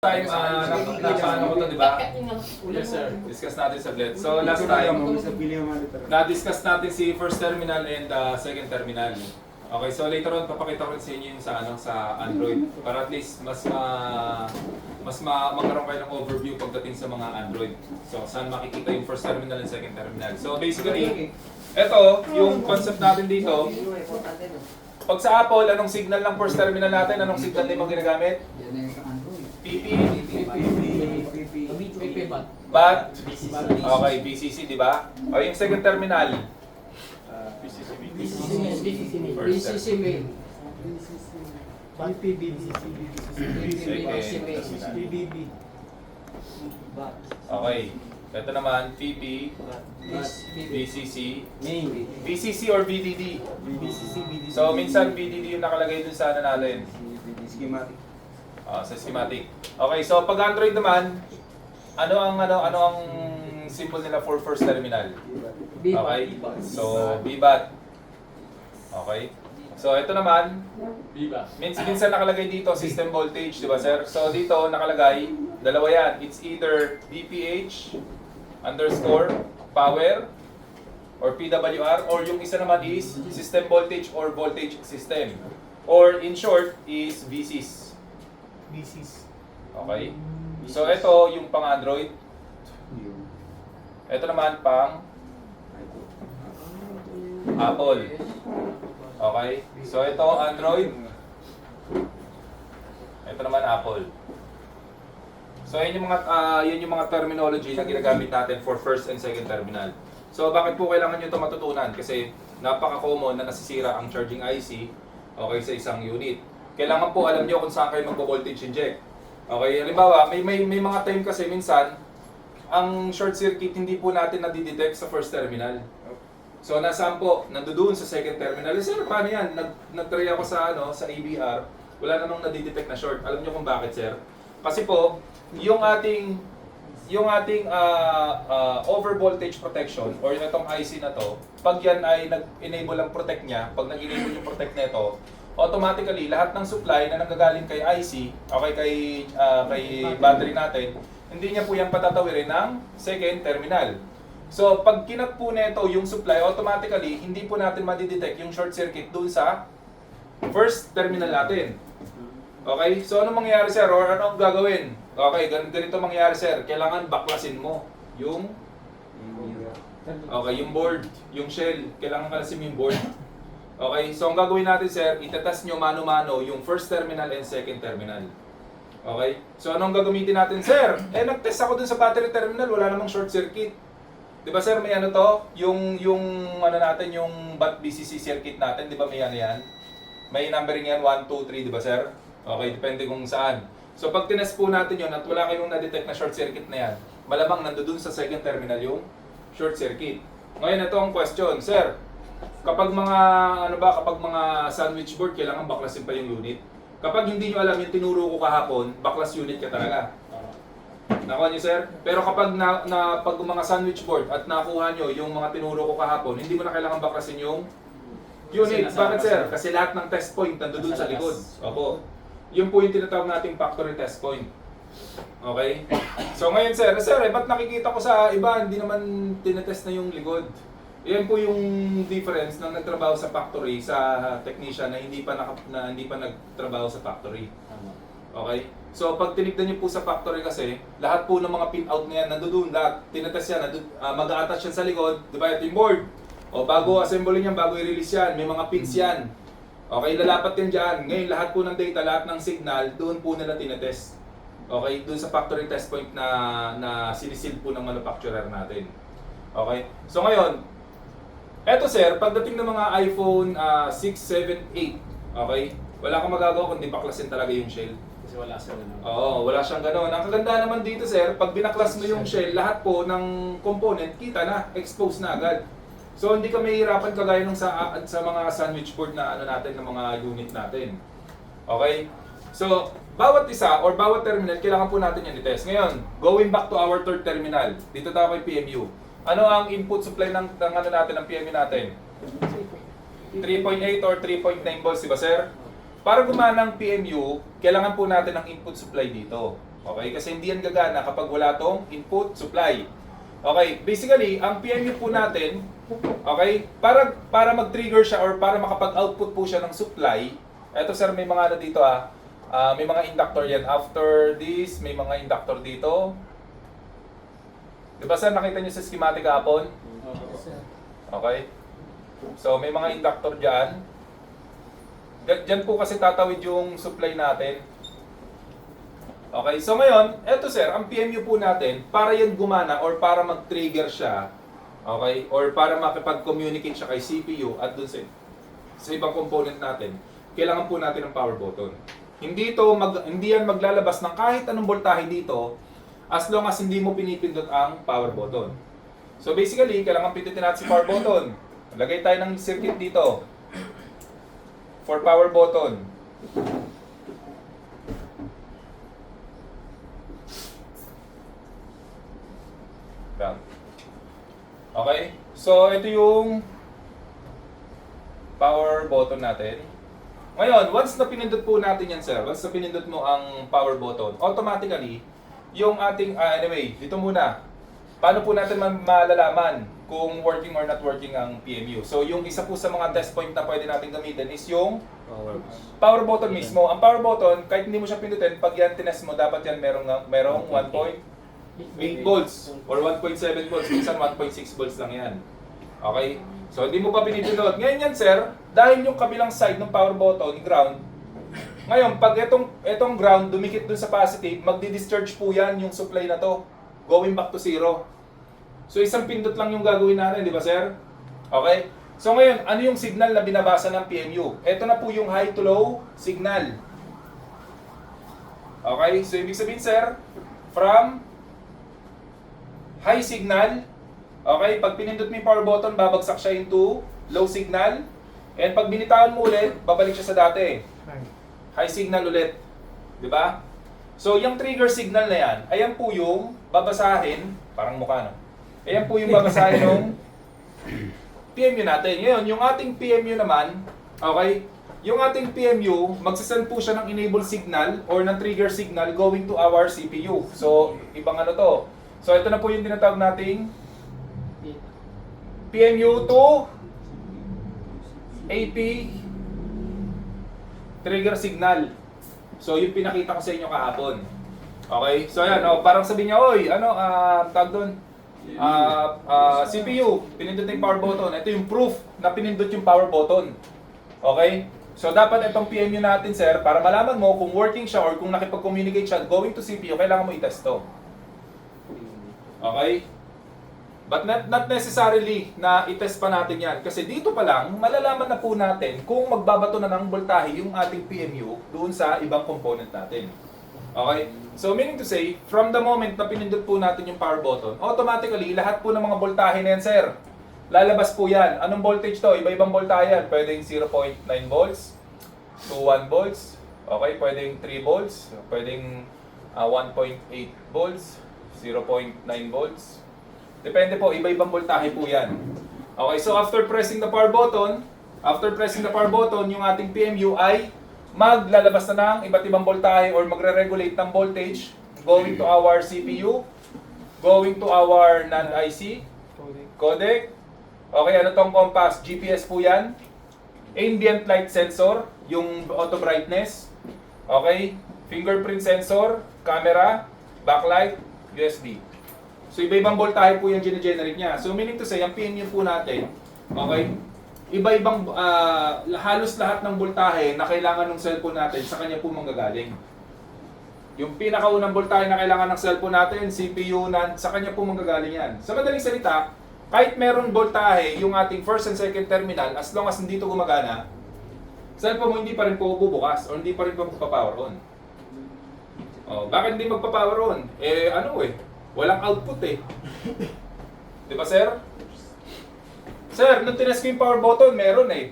Time, napaano ko to, di ba? Yes, sir. Discuss natin saglit. So, last time, na-discuss natin si first terminal and second terminal. Okay, so later on, papakita ko rin sa inyo yung sa Android. Para at least, magkaroon kayo ng overview pagdating sa mga Android. So, saan makikita yung first terminal and second terminal. So, basically, ito, yung concept natin dito. Pag sa Apple, anong signal ng first terminal natin? Anong signal na yung ginagamit? PP, BAT, okay, BCC, di ba? O yung second terminal? BCC main. Okay, ito naman, PP, BCC, BCC or VDD? So, minsan VDD yung nakalagay dun sa natin. Schematic. Sa schematic. Okay, so pag Android naman, ano ang symbol nila for first terminal? Okay? So, BBAT. Okay? So, ito naman, minsan nakalagay dito system voltage, di ba, sir? So, dito nakalagay, dalawa yan. It's either DPH underscore power or PWR, or yung isa naman is system voltage or voltage system. Or in short is VCS. Okay? So, ito yung pang Android. Ito naman pang Apple. Okay? So, ito Android. Ito naman Apple. So, yun yung mga terminology na ginagamit natin for first and second terminal. So, bakit po kailangan nyo ito matutunan? Kasi napaka-common na nasisira ang charging IC sa isang unit. Kailangan po alam nyo kung saan kayo magpo-voltage inject. Okay, halimbawa, may mga time kasi minsan, ang short circuit hindi po natin nadidetect sa first terminal. So, nasaan po? Nandoon sa second terminal. Sir, paano yan? Nag-try ako sa ABR, wala namang nadidetect na short. Alam nyo kung bakit, sir? Kasi po, yung ating over voltage protection or yung itong IC na to, pag yan ay nag-enable ang protect niya, pag nag-enable yung protect nito, automatically lahat ng supply na nanggagaling kay IC, kay battery natin, hindi niya po yan patatawirin ng second terminal. So, pag kinat po nito yung supply, automatically hindi po natin madidetect yung short circuit dun sa first terminal natin. Okay? So, anong mangyayari, sir? Or anong gagawin? Okay, ganito mangyayari, sir. Kailangan baklasin mo yung yung board, yung shell. Kailangan kalasin mo yung board. Okay, so ang gagawin natin, sir, itatest nyo mano-mano yung first terminal and second terminal. Okay? So anong gagamitin natin, sir? Nag-test ako dun sa battery terminal, wala namang short circuit. Di ba, sir, may to? Yung BAT BCC circuit natin, di ba may yan? May numbering yan, 1, 2, 3, di ba, sir? Okay, depende kung saan. So pag tinest po natin yun at wala kayong na-detect na short circuit na yan, malamang nandoon sa second terminal yung short circuit. Ngayon, ito ang question, sir. Kapag mga sandwich board, kailangan baklasin pa yung unit. Kapag hindi nyo alam yung tinuro ko kahapon, baklas unit ka talaga. Nakuha nyo, sir? Pero kapag pag mga sandwich board at nakuha nyo yung mga tinuro ko kahapon, hindi mo na kailangan baklasin yung unit. Bakit, sir? Kasi lahat ng test point nandoon sa likod. Opo. Yun po yung tinatawag nating factory test point. Okay? So ngayon, sir, ba't nakikita ko sa iba, hindi naman tinetest na yung likod? Yan po yung difference ng nagtrabaho sa factory sa technician na hindi pa nagtrabaho sa factory. Okay? So pag tinignan niyo po sa factory kasi, lahat po ng mga pin-out na yan nandoon, lahat tinetest yan, mag-a-attach yan sa likod, di ba? Ito yung board. O bago assembly niyan, bago i-release yan, may mga pins yan. Okay, lalapat yan dyan. Ngayon lahat po ng data, lahat ng signal, doon po nila tinetest. Okay, doon sa factory test point na sinisil po ng manufacturer natin. Okay? So ngayon, eto, sir, pagdating ng mga iPhone 6, 7, 8, okay? Wala kang magagawa kundi baklasin talaga yung shell. Kasi wala siya gano'n. Oo, wala siyang gano'n. Ang kagandahan naman dito, sir, pag binaklas mo yung shell, lahat po ng component, kita na, expose na agad. So, hindi ka mahihirapan kagaya nung sa mga sandwich board na natin, ng mga unit natin. Okay? So, bawat isa or bawat terminal, kailangan po natin yan i-test. Ngayon, going back to our third terminal, dito tayo kay PMU. Ano ang input supply ng PMU natin? 3.8 or 3.9 volts, di ba, sir? Para gumana ang PMU, kailangan po natin ng input supply dito. Okay? Kasi hindi yan gagana kapag wala tong input supply. Okay, basically, ang PMU po natin, okay, para mag-trigger siya or para makapag-output po siya ng supply, eto sir, may mga ano dito may mga inductor yan. After this, may mga inductor dito. Di ba sir, nakita niyo sa schematic kahapon? Yes, sir. Okay? So, may mga inductor dyan. Dyan po kasi tatawid yung supply natin. Okay, so ngayon, eto sir, ang PMU po natin, para yan gumana or para mag-trigger siya, okay, or para makipag-communicate siya kay CPU at dun sa ibang component natin, kailangan po natin ng power button. Hindi yan maglalabas ng kahit anong voltahe dito as long as hindi mo pinipindot ang power button. So basically, kailangan pindutin natin si power button. Lagay tayo ng circuit dito for power button. Yan. Okay? So, ito yung power button natin. Ngayon, once na pinindot po natin yan, sir, once na pinindot mo ang power button, automatically, yung ating, anyway, dito muna. Paano po natin malalaman kung working or not working ang PMU? So, yung isa po sa mga test point na pwede natin gamitin is yung power button mismo. Ang power button, kahit hindi mo siya pindutin, pag yan tinest mo, dapat yan merong 1.8 volts or 1.7 volts, minsan 1.6 volts lang yan. Okay? So, hindi mo pa pinipindot. Ngayon yan, sir, dahil yung kabilang side ng power button, ground, ngayon, pag itong ground dumikit dun sa positive, magdi-discharge po yan yung supply na to, going back to zero. So, isang pindot lang yung gagawin natin, di ba, sir? Okay? So, ngayon, ano yung signal na binabasa ng PMU? Ito na po yung high to low signal. Okay? So, ibig sabihin, sir, from high signal, okay, pag pinindot mo yung power button, babagsak siya into low signal. And pag binitawan mo ulit, babalik siya sa dati. High signal ulit. Di ba? So, yung trigger signal na yan, ayan po yung babasahin, parang mukha, no? Ayan po yung babasahin ng PMU natin. Ngayon, yung ating PMU naman, okay, yung ating PMU, magsasend po siya ng enable signal or ng trigger signal going to our CPU. So, ibang ano to. So, ito na po yung tinatawag nating PMU to AP trigger signal. So, yung pinakita ko sa inyo kahapon. Okay? So, ayan, parang sabi niya, oy, tag doon, CPU, pinindot yung power button. Ito yung proof na pinindot yung power button. Okay? So, dapat itong PMU natin, sir, para malaman mo kung working siya or kung nakipag-communicate siya going to CPU, kailangan mo i-test to. Okay? But not necessarily na i-test pa natin yan. Kasi dito pa lang, malalaman na po natin kung magbabato na ng voltahe yung ating PMU doon sa ibang component natin. Okay? So meaning to say, from the moment na pinindot po natin yung power button, automatically, lahat po ng mga voltahe na yan, sir, lalabas po yan. Anong voltage to? Iba-ibang voltahe yan. Pwedeng 0.9 volts to 1 volts. Okay? Pwedeng 3 volts. Pwedeng 1.8 volts. 0.9 volts. Depende po, iba-ibang voltahe po yan. Okay, so after pressing the power button, yung ating PMU ay maglalabas na ng iba't ibang voltahe or magre-regulate ng voltage going to our CPU, going to our non-IC, codec. Okay, ano tong compass? GPS po yan. Ambient light sensor, yung auto brightness. Okay, fingerprint sensor, camera, backlight, USB. So, iba-ibang voltahe po yung gine-generate niya. So, meaning to say, ang PMU po natin, okay, iba-ibang, halos lahat ng voltahe na kailangan ng cellphone natin, sa kanya po manggagaling. Yung pinakaunang voltahe na kailangan ng cellphone natin, CPU, sa kanya po manggagaling yan. Sa madaling salita, kahit meron voltahe yung ating first and second terminal, as long as hindi ito gumagana, cellphone mo hindi pa rin po bubukas o hindi pa rin po magpa-power on. Oh, bakit hindi magpa-power on? Walang output eh. Di ba, sir? Sir, nung tinest ko yung power button, meron eh.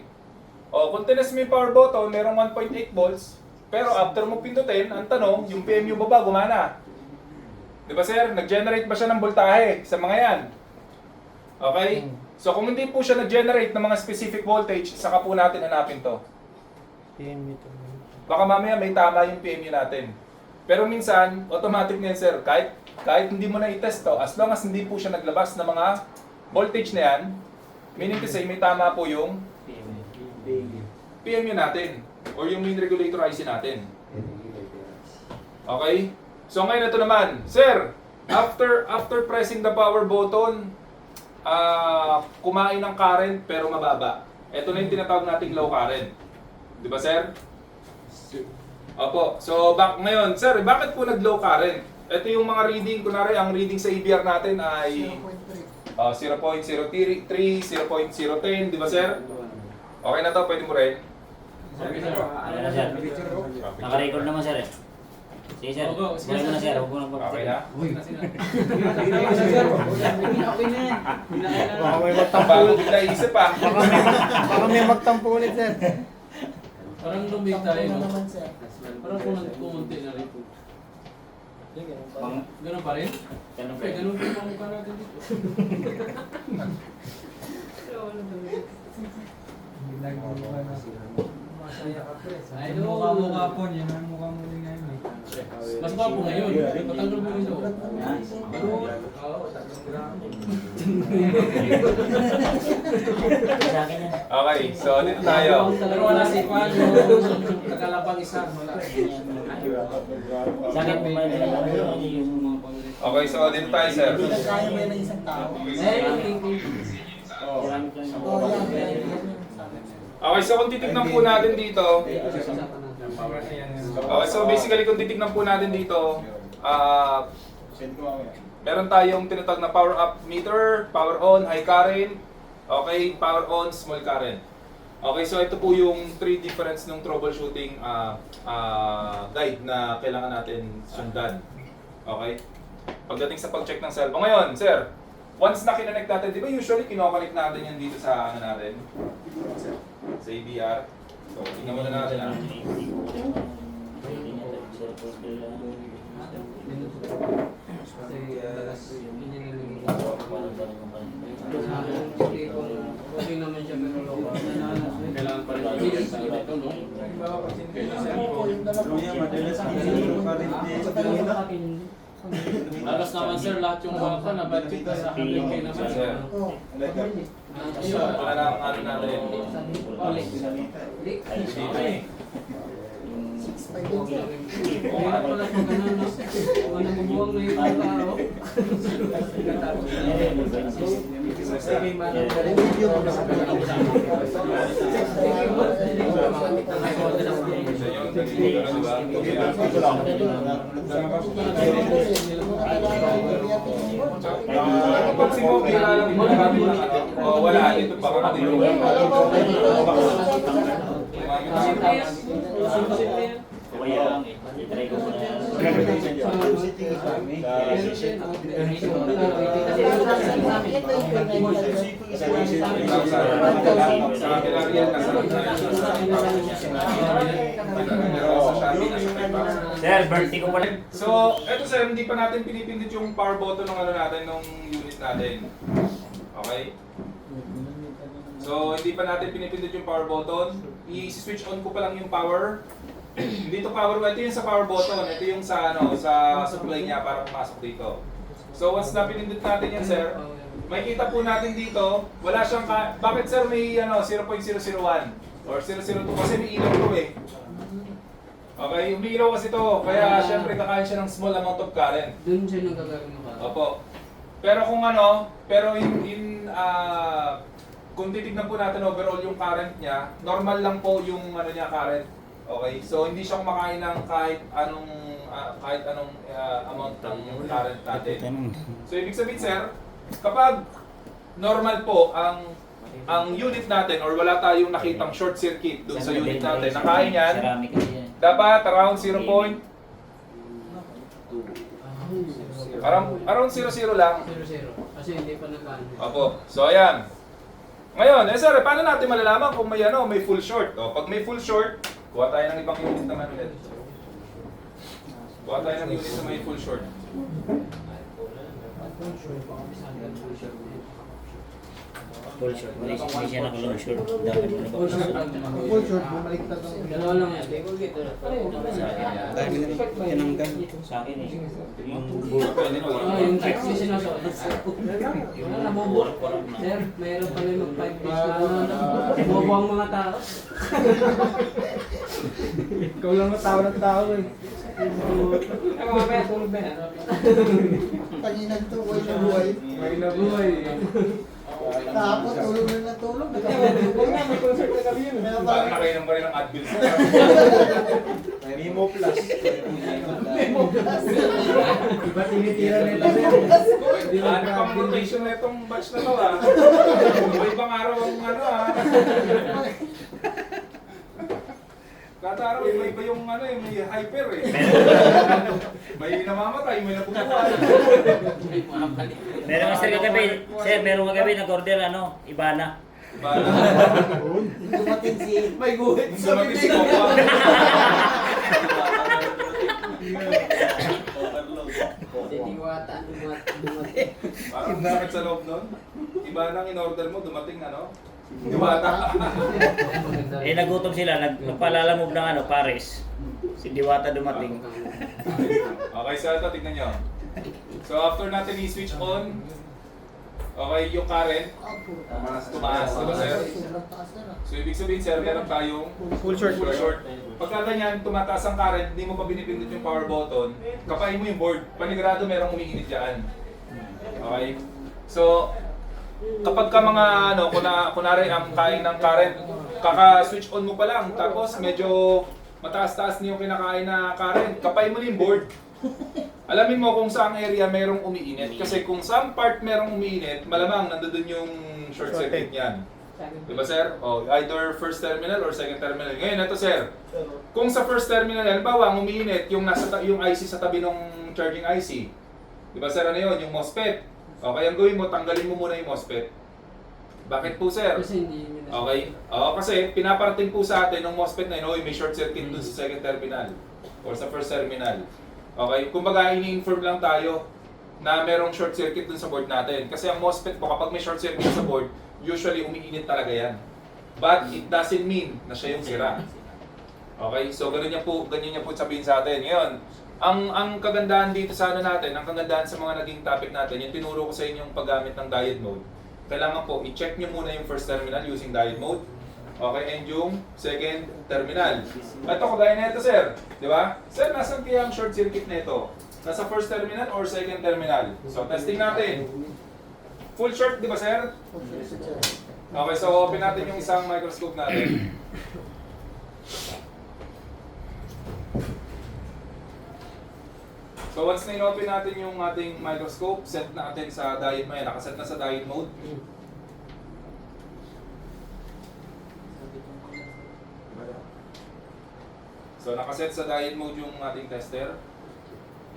O, kung tinest mo yung power button, merong 1.8 volts. Pero after mo pindutin, ang tanong, yung PMU ba gumana? Di ba, sir? Nag-generate ba siya ng voltahe sa mga yan? Okay? So, kung hindi po siya nag-generate ng mga specific voltage, saka po natin hanapin to. PMU to. Baka mamaya may tama yung PMU natin. Pero minsan, automatic na yan, sir. Kahit hindi mo na i-test to, as long as hindi po siya naglabas ng mga voltage na yan, meaning to say, may tama po yung PMU natin or yung main regulator IC natin. Okay? So ngayon ito naman, sir, after pressing the power button, kumain ng current pero mababa. Ito na yung tinatawag nating low current. Di ba, sir? Opo. So, ngayon, sir, bakit po nag-low current? Ito yung mga reading. Kunwari, ang reading sa EBR natin ay 0.03, 0.010, di ba, sir? Okay na to, pwede mo rin. Okay, sir. Ano na, sir? Naka-record naman, sir. Sige, sir. Sige, Buhay mo na, sir. sir. Huwag mo nang Okay na? Baka may magtampo Bago ulit. bigla isip ah. Baka may magtampo ulit, sir. Parang lumig tayo, no? Parang kumunti na rin po. Ganun pa rin? Ganun pa Okay, rin. ganun po ang mukha natin dito. Ay, no. Mukha po, yan ang mukha mo rin ngayon eh. Mas gwapo ngayon. Patanggal mo ito. Sa akin yan. Okay, so dito tayo. Pero wala si Juan, yung tagalabang isa. Wala. Sa akin, pumayag na lang yung mga pang- Okay, so dito tayo, sir. Kaya mo yan ng isang tao. Maraming lang yung- Okay, so kung titignan po natin dito, okay, so basically kung titignan po natin dito, meron tayong tinatawag na power up meter, power on, high current, okay, power on, small current. Okay, so ito po yung three difference ng troubleshooting guide na kailangan natin sundan. Okay? Pagdating sa pag-check ng cellphone. Ngayon, sir, once na kinonect natin, di ba usually kinoconnect natin yan dito sa ano natin? Sa ABR. So, tingnan muna natin ah. Okay naman siya, pero low. Kailangan pa rin i-check sa ito, no? Alas naman, sir, lahat yung mga pa na-budget ka sa 100K naman. Yes, sir. Ayun. Wala na ang ano natin. Mahirap pala pag ganun, no? Pag nabubuwang na yung tao. Kapag mo, bira lang mo nagamit ng ano. O wala, ito pa ka Kaya lang eh. I-try ko muna. Sir, birthday ko pala. So, eto sir, hindi pa natin pinipindot yung power button ng ano natin, ng unit natin. Okay? So, hindi pa natin pinipindot yung power button. I-switch on ko pa lang yung power. Hindi to power, ito yung sa power button. Ito yung sa ano, sa supply niya para pumasok dito. So, once na pinindot natin yan, sir, makikita po natin dito, wala siyang, bakit sir may ano, 0.001 or 002 kasi may ilaw to eh. Okay, umiilaw kasi to, kaya syempre kakain siya ng small amount of current. Doon siya nang gagawin mo ka. Opo. Pero kung ano, pero kung titignan po natin overall yung current niya, normal lang po yung ano niya current. Okay? So hindi siya kumakain ng kahit anong amount ng current natin. So ibig sabihin sir, kapag normal po ang unit natin or wala tayong nakitang short circuit doon sa unit natin, nakain yan, Ceramic kasi yan. dapat around 0. Around 00 lang. 0-0. Kasi hindi pa nag-ano. Opo. So ayan. Ngayon, sir, paano natin malalaman kung may may full short? O, pag may full short, kuha tayo ng ibang unit naman ulit. Kuha tayo ng unit na may full short. Full short. Hindi siya naka-long short. Dapat mo na ba? Full short, bumaliktad ang... Dalawa lang yan. Sa akin. Dahil tinanggal. Sa akin eh. Yung Yung text yung sinasot. Wala na, bobo. Sir, mayroon pala yung mag-5 days na ano. Bobo ang mga tao. Ikaw lang ang ng tao eh. Mamaya, tulog na yan. Kanina to, buhay na buhay. May nabuhay. Tapos tulog na tulog. Huwag na, may concert na kami yun. Bakit nakainom pa rin ng Advil sir? Memo Plus. Iba tinitira nila sir. Ano pang rotation na itong batch na to ah? Iba-ibang araw ang ano ah. Kada araw iba-iba yung ano eh, may hyper eh. May namamatay, may napupuan. Meron mas kagabi, sir, meron kagabi nag-order ano, Ibana. Iba na. Dumating si... May guhit Hindi naman si Copa. Diwata, dumating. Parang sakit sa loob nun. Iba nang in-order mo, dumating ano? Diwata. Eh nagutom sila, nagpalalamove ng ano, Paris. Si Diwata dumating. Okay, so ito, tignan nyo. So after natin i-switch on, okay, yung current, tumaas, diba sir? So ibig sabihin sir, meron tayong Full short. full short. Pagka ganyan, tumataas ang current, hindi mo pa binipindot yung power button, kapain mo yung board, panigurado merong umiinit dyan. Okay? So, kapag ka mga ano, kunwari ang kain ng current, kaka-switch on mo pa lang, tapos medyo mataas-taas na yung kinakain na current, kapay mo na yung board. Alamin mo kung saang area merong umiinit. Kasi kung saan part merong umiinit, malamang nandoon yung short circuit niyan. Diba sir? O, either first terminal or second terminal. Ngayon, ito sir. Kung sa first terminal, halimbawa, ang umiinit yung, yung IC sa tabi ng charging IC. Diba sir, ano yun? Yung MOSFET. Okay, ang gawin mo, tanggalin mo muna yung MOSFET. Bakit po sir? Kasi hindi nila. Okay. Oo, kasi pinaparating po sa atin ng MOSFET na yun, oy, may short circuit dun sa second terminal or sa first terminal. Okay, kumbaga ini-inform lang tayo na merong short circuit dun sa board natin. Kasi ang MOSFET po, kapag may short circuit sa board, usually umiinit talaga yan. But it doesn't mean na siya yung sira. Okay, so ganyan niya po sabihin sa atin. Ngayon, ang kagandahan dito sa ano natin, ang kagandahan sa mga naging topic natin, yung tinuro ko sa inyo yung paggamit ng diode mode. Kailangan po, i-check nyo muna yung first terminal using diode mode. Okay, and yung second terminal. Ito, kagaya na ito, sir. Di ba? Sir, nasan kaya ang short circuit na ito? Nasa first terminal or second terminal? So, testing natin. Full short, di ba, sir? Okay, so open natin yung isang microscope natin. So once na in-open natin yung ating microscope, set natin sa diode mode. Nakaset na sa diode mode. So nakaset sa diode mode yung ating tester.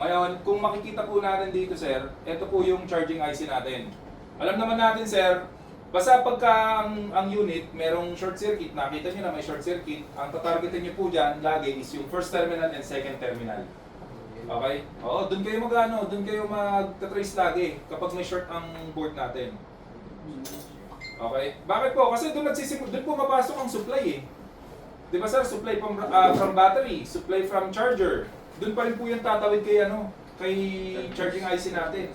Ngayon, kung makikita po natin dito sir, ito po yung charging IC natin. Alam naman natin sir, basta pagka ang unit merong short circuit, nakita nyo na may short circuit, ang tatargetin nyo po dyan lagi is yung first terminal and second terminal. Okay? Oo, doon kayo doon kayo mag-trace lagi kapag may short ang board natin. Okay? Bakit po? Kasi doon po mapasok ang supply eh. Di ba sir, supply from battery, supply from charger. Doon pa rin po yung tatawid kay kay charging IC natin.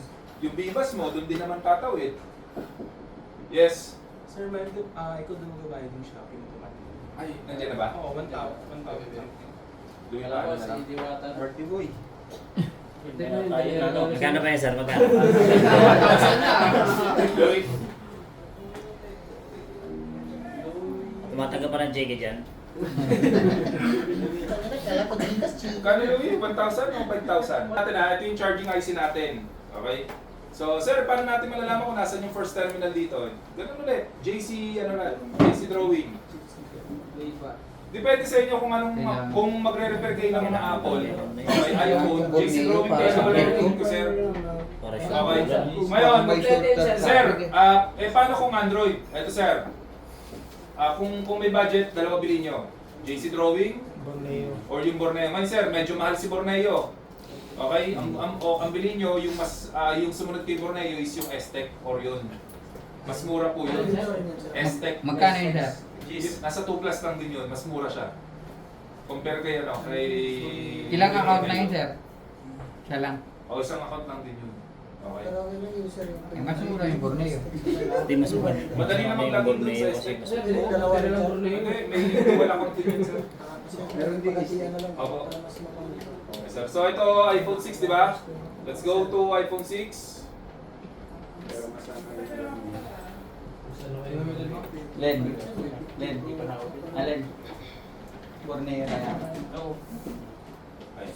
Yung BBUS mo, doon din naman tatawid. Yes. Sir, ikaw doon magbabayad ng shopping automatic. Ay, nandiyan na ba? Oo, 1,000 something. Alam ko si Diwata. Birthday boy. Magkano pa yan, sir? Magkano? Lloyd, Tumatanggap pa ng JK dyan. kano Lloyd? 1,000 o 5,000? Natin ito yung charging IC natin. Okay? So, sir, paano natin malalaman kung nasan yung first terminal dito? Ganun ulit. JC drawing. Depende sa inyo kung kung magre-refer kayo ng mga Apple. Okay, iPhone, JC drawing kayo sa magre-refer ko, sir. Para Okay. siya. Ngayon, sir, paano kung Android? Ito, sir. Kung may budget, dalawa bilhin nyo. JC drawing Borneo. or yung Borneo. Ngayon, sir, medyo mahal si Borneo. Okay? Ang bilhin nyo, yung sumunod kay Borneo is yung Aztec or yun. Mas mura po yun. S-Tech. Magkano yun, sir? Nasa 2 plus lang din yun. Mas mura siya. Compare kay ano, kay... Ilang account na yun, sir? Siya lang. O, isang account lang din yun. Okay. Eh, mas mura yung Borneo. Hindi masukan. Madali na mag-login dun sa S-Tech. Sir, dalawa rin lang bro na yun. Hindi, may dual account din yun, sir. Pero hindi kasi ano lang. Opo. para mas mapangit. Okay, sir. So ito, iPhone 6, di ba? Let's go to iPhone 6. Len. Len. Len. Borneo na yan. Ay,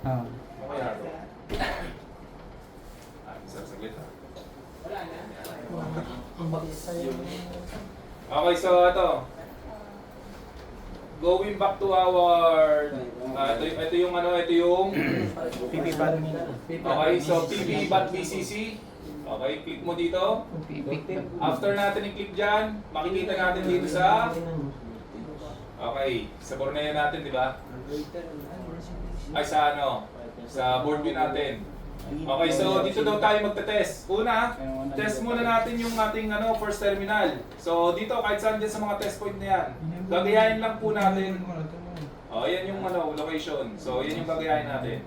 Ah. okay na ito. Sir, saglit ha. Ang bagay sa'yo. Okay, so ito. Going back to our ito yung ano, ito yung okay, so PB.BCC. Okay, click mo dito. After natin i-click diyan, makikita natin dito sa okay, sa Borneo natin, di ba? Ay sa ano, sa board view natin. Okay, so dito daw tayo magte-test. Una, test muna natin yung ating ano, first terminal. So dito kahit saan dyan sa mga test point na yan, gagayahin lang po natin. Oh, yan yung ano, location. So yan yung gagayahin natin.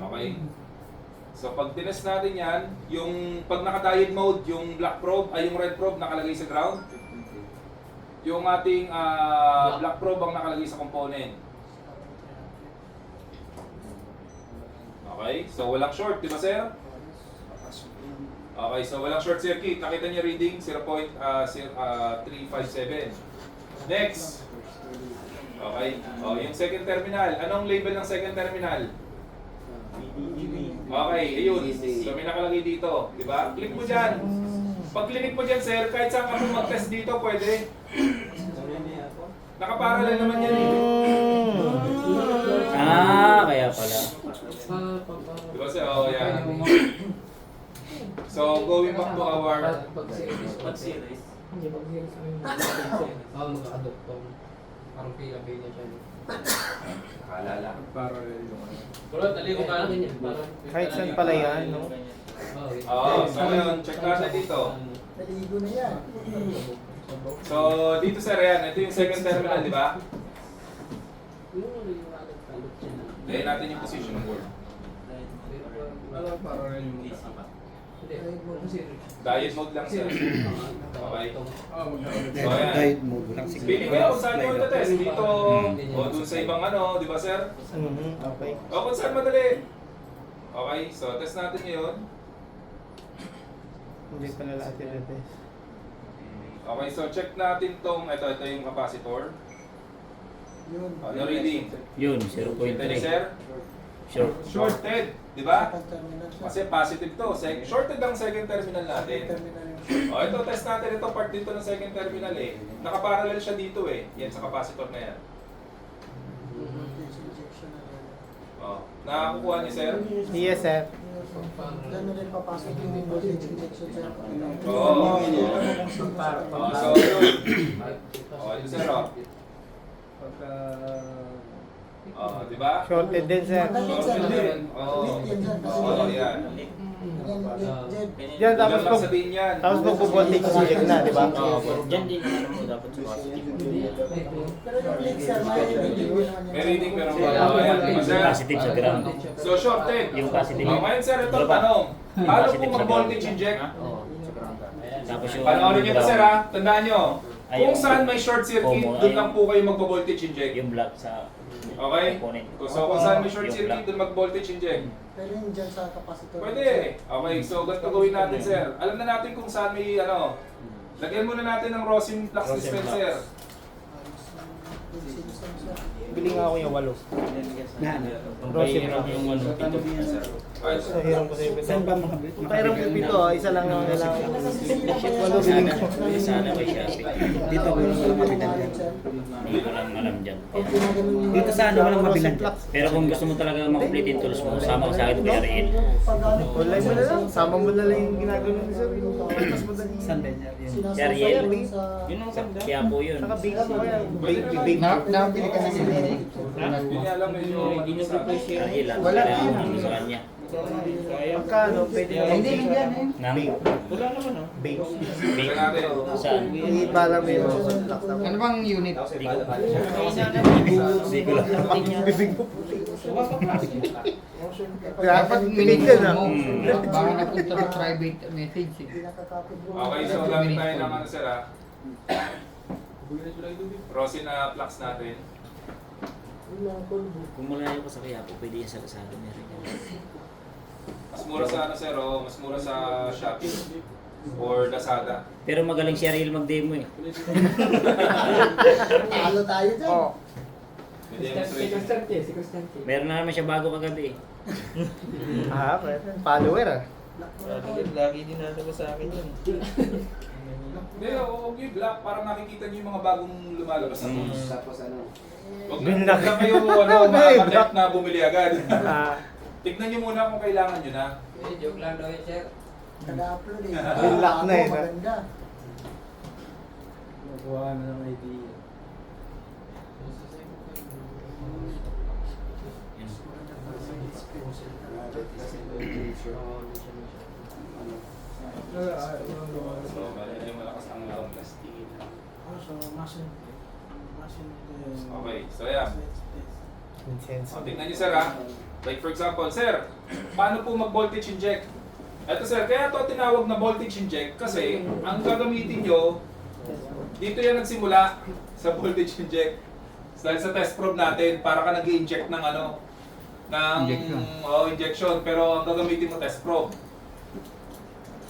Okay. So pag tinest natin yan, yung pag naka-diode mode, yung black probe ay yung red probe nakalagay sa ground. Yung ating black probe ang nakalagay sa component. Okay, so walang short, di ba sir? Okay, so walang short circuit. Nakita niyo reading 0.357. Next. Okay, oh, yung second terminal. Anong label ng second terminal? Okay, ayun. So may nakalagay dito, di ba? Click mo dyan. Pag click mo dyan, sir, kahit saan ka po mag-test dito, pwede. Nakaparallel naman yan eh. Ah, kaya pala. Di ba sir? Oh, yan. So, going back to our... Pag-series. Mag-adopt to. Parang pila-pila siya. Nakalala. Pero tali ko kala niya. Kahit saan pala yan, no? Oo, so ngayon, check natin dito. Naligo na yan. So, dito sir, yan. Ito yung second terminal, di ba? Layin natin yung position ng board. Diode mode lang sir. Okay. So, ayan. Pili kayo kung saan nyo ito-test. Dito, o dun sa ibang ano, di ba sir? Okay. O kung saan madali. Okay, so test natin ngayon. Hindi pa na lahat yung test. Okay, so check natin tong, ito yung capacitor. Yun. Ano reading? Yun, Kita ni 0.3. sir? Short. Shorted, di ba? Second terminal siya. Kasi positive to. Shorted ang second terminal natin. Terminal yung O ito, test natin ito. Part dito ng second terminal eh. Nakaparallel siya dito eh. Yan sa capacitor na yan. injection na yan. O, nakakukuha ni sir? Yes, sir. Gano'n rin papasok yung voltage injection siya. Oo. So, yun. O, ito sir o. O, di ba? Shorted din, sir. Shorted din. Oo. Oo, yan. Yan, tapos Tapos lang pag, sabihin yan. tapos voltage check na, di ba? Diyan din naman mo dapat sa positive. Pero yung link sir, may reading naman May yan. reading pero ayan, di ba sir? Positive sa ground. So, shorted. Yung positive. O, ngayon sir, ito Ano ba? tanong. Paano po Positive sa mag-voltage ground. inject? Tapos yung Panoorin nyo ito sir ha, tandaan nyo. Ay, Kung yung- saan may short circuit, Common, doon ay- lang po kayo mag-voltage inject. yung black sa Okay? component. So kung saan may short Yung circuit, black. doon mag-voltage inject. Pero yung dyan sa capacitor. Pwede. Okay, so ganito gawin natin sir. Alam na natin kung saan may ano. Lagyan muna natin ng rosin flux Rosin dispenser. Bili nga ako yung 8. Ang pahirap yung ano, pito. Ayos. So, hiram ko sa iyo. Saan ba makabit? Pahiram ko pito, isa lang ang kailangan. 8 biling ko. Sana may shopping. Dito ko yung mga kapitan dyan. Hindi ko lang alam dyan. Dito sa ano, walang mabilan. Pero kung gusto mo talaga makomplete yung tools mo, sama ka sa akin kay Ariel. Online mo na lang. Sama mo na lang yung ginagawa ng sir. Mas madali. Si Ariel. Yun ang kaya po yun. Saka bake mo kaya. Pwede Bake. naman. Nakapili ka Yun nga lang medyo sa akin. Dahil lang, Wala. kailangan mo sa kanya. Pagkano, pwede na. Hindi, hindi yan eh. Nang, Base. Tingnan natin. saan? Ibala mo yung lock na mo. Ano bang unit? Hindi ko lang. Bibig mo. Dapat bibig ka na. mo. Baka napunta sa private message eh. Okay, so gamit tayo ng ano sir ah. Rosin na flux natin. Kung malayo ka sa Quiapo, pwede yan sa Lazada. Meron yan. Mas mura sa ano sir, oh, mas mura sa Shopee or Lazada. Pero magaling si Ariel mag-demo eh. Talo tayo dyan. Oh. Hindi yan mas Si ready. Constante, si Constante. Meron na naman siya bago kagabi eh. Pwede. Follower ah. Lagi din nasa ko sa akin yun. Hindi, huwag yung black para makikita niyo yung mga bagong lumalabas na tools. Tapos ano? Huwag Bin na black. kayo ano, Ano ba yung mga black? na bumili agad. Ah, Tignan niyo muna kung kailangan niyo na. Eh, joke lang daw yun, sir. Nag-upload eh. Binlock na eh, no? Maganda. Nakuha na ng idea. So, medyo malakas ang loud plastic. So, machine. Okay, so yeah. incense. O, tignan niyo sir ha. Like for example, sir, paano po mag-voltage inject? Ito sir, kaya to tinawag na voltage inject kasi ang gagamitin nyo, dito yan nagsimula sa voltage inject. Dahil sa test probe natin, para ka nag-inject ng ano, ng Injection. injection, pero ang gagamitin mo test probe.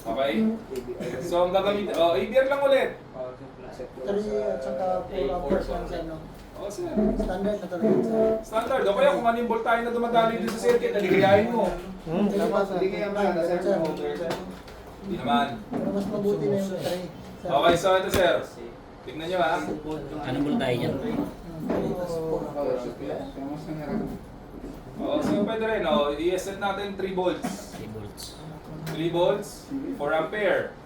Okay? So ang gagamitin, ABR lang ulit. 3 at saka 4 hours lang sa ano. O sir, Standard na talaga yun, sir. standard. O kaya kung ano yung voltahe na dumadali dito sa circuit, naligayahin mo. Tama sa. Hindi naman. Pero mas mabuti na yung 3. Okay, so ito sir. Tignan nyo ha. Anong voltahe niyan? So pwede rin, i-set natin 3 volts. 3 volts. 3 volts, 4 ampere.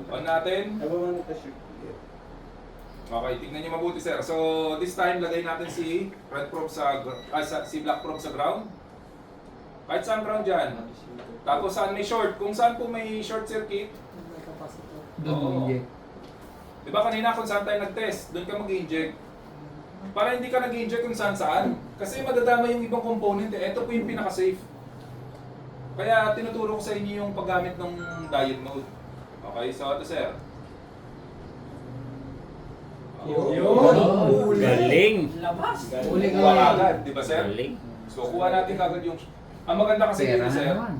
On natin. Okay, tignan nyo mabuti sir. So this time, lagay natin si red probe si black probe sa ground. Kahit saan ground dyan. Tapos saan may short. Kung saan po may short circuit, May capacitor. Doon mo inject. di ba kanina kung saan tayo nag-test, doon ka mag-inject. Para hindi ka nag-inject kung saan. Kasi madadama yung ibang component. Ito po yung pinaka-safe. Kaya tinuturo ko sa inyo yung paggamit ng diode mode. Okay, so ito sir. Galing! Labas! Uli ka agad, di ba sir? Galing. So kuha natin kagad yung... Ang maganda kasi Pera dito na sir. naman.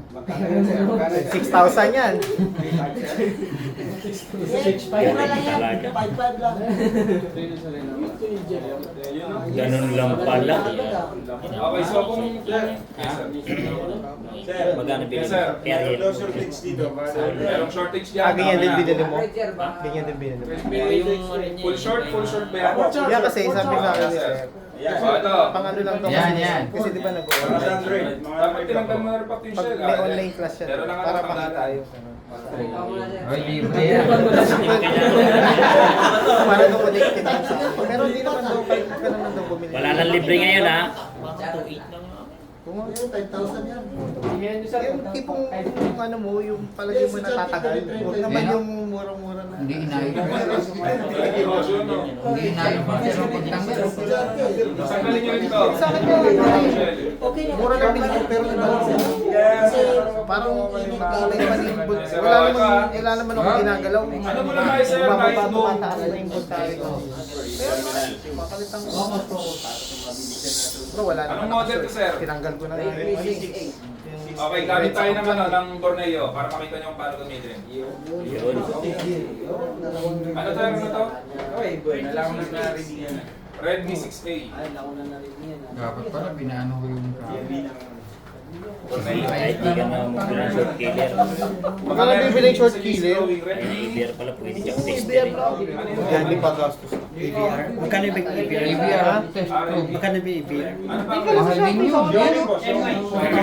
6,000 yan. 6.5 na lang yan. Talaga. 5.5 lang. Ganun lang pala. Okay, so kung... Magkano Yes, bilhin? sir. Ariel. Merong shortage dyan. Ganyan din binili mo. Right, sir, ba? Ganyan din binili mo. Full short ba yan? Yeah, kasi sabi sa akin ni Sir, So ito. pang ano lang to Yan, kasi, yan. kasi di ba nag-online? Dapat tinanggal mo na rin pati yung Pag shell. may online class yan, Pero lang para ang makita pangalan. yung ano. Ikaw muna, sir. Oy, libre yan. Para doon connected lang sa pero hindi naman daw, kahit ka naman daw bumili. Wala nang libre ngayon ha. Kung Ayun, 5,000 yan. Tingnan niyo, sir. yung tipong yung ano mo, yung palagi mo natatagal. Huwag naman yung murang-mura na. Hindi inayos. Negosyo, no? Hindi inayos mo pero pagtanggal. Sanggalin nyo rin ito. Sa akin yun, Okay na. mura lang binili ko pero iba lang sila. Kasi Parang init may panibot. Sir, Wala naman ako ginagalaw. Ano mo lang tayo, sir? Bumababa, Kahit mo. tumataas na yung voltahe ko. Papalitan ko. Bro, wala naman Anong ako, model to, sir? Tinanggal ko na nga yun. Okay, gamit tayo ng ano, ng tornilyo para makita nyo kung paano gamitin. Yun. Ano tayo na to? Nalaman na narinig yan. Redmi 6A. Dapat pala binaano ko yung Kahit di ka na magpila ng short killer. Baka nabibili yung short killer. ABR pala pwede dyan tester. Yan, di pa gastos. ABR? Magkano yung ABR? ABR test probe. Magkano yung ABR? Ano pa? Mahal din yun.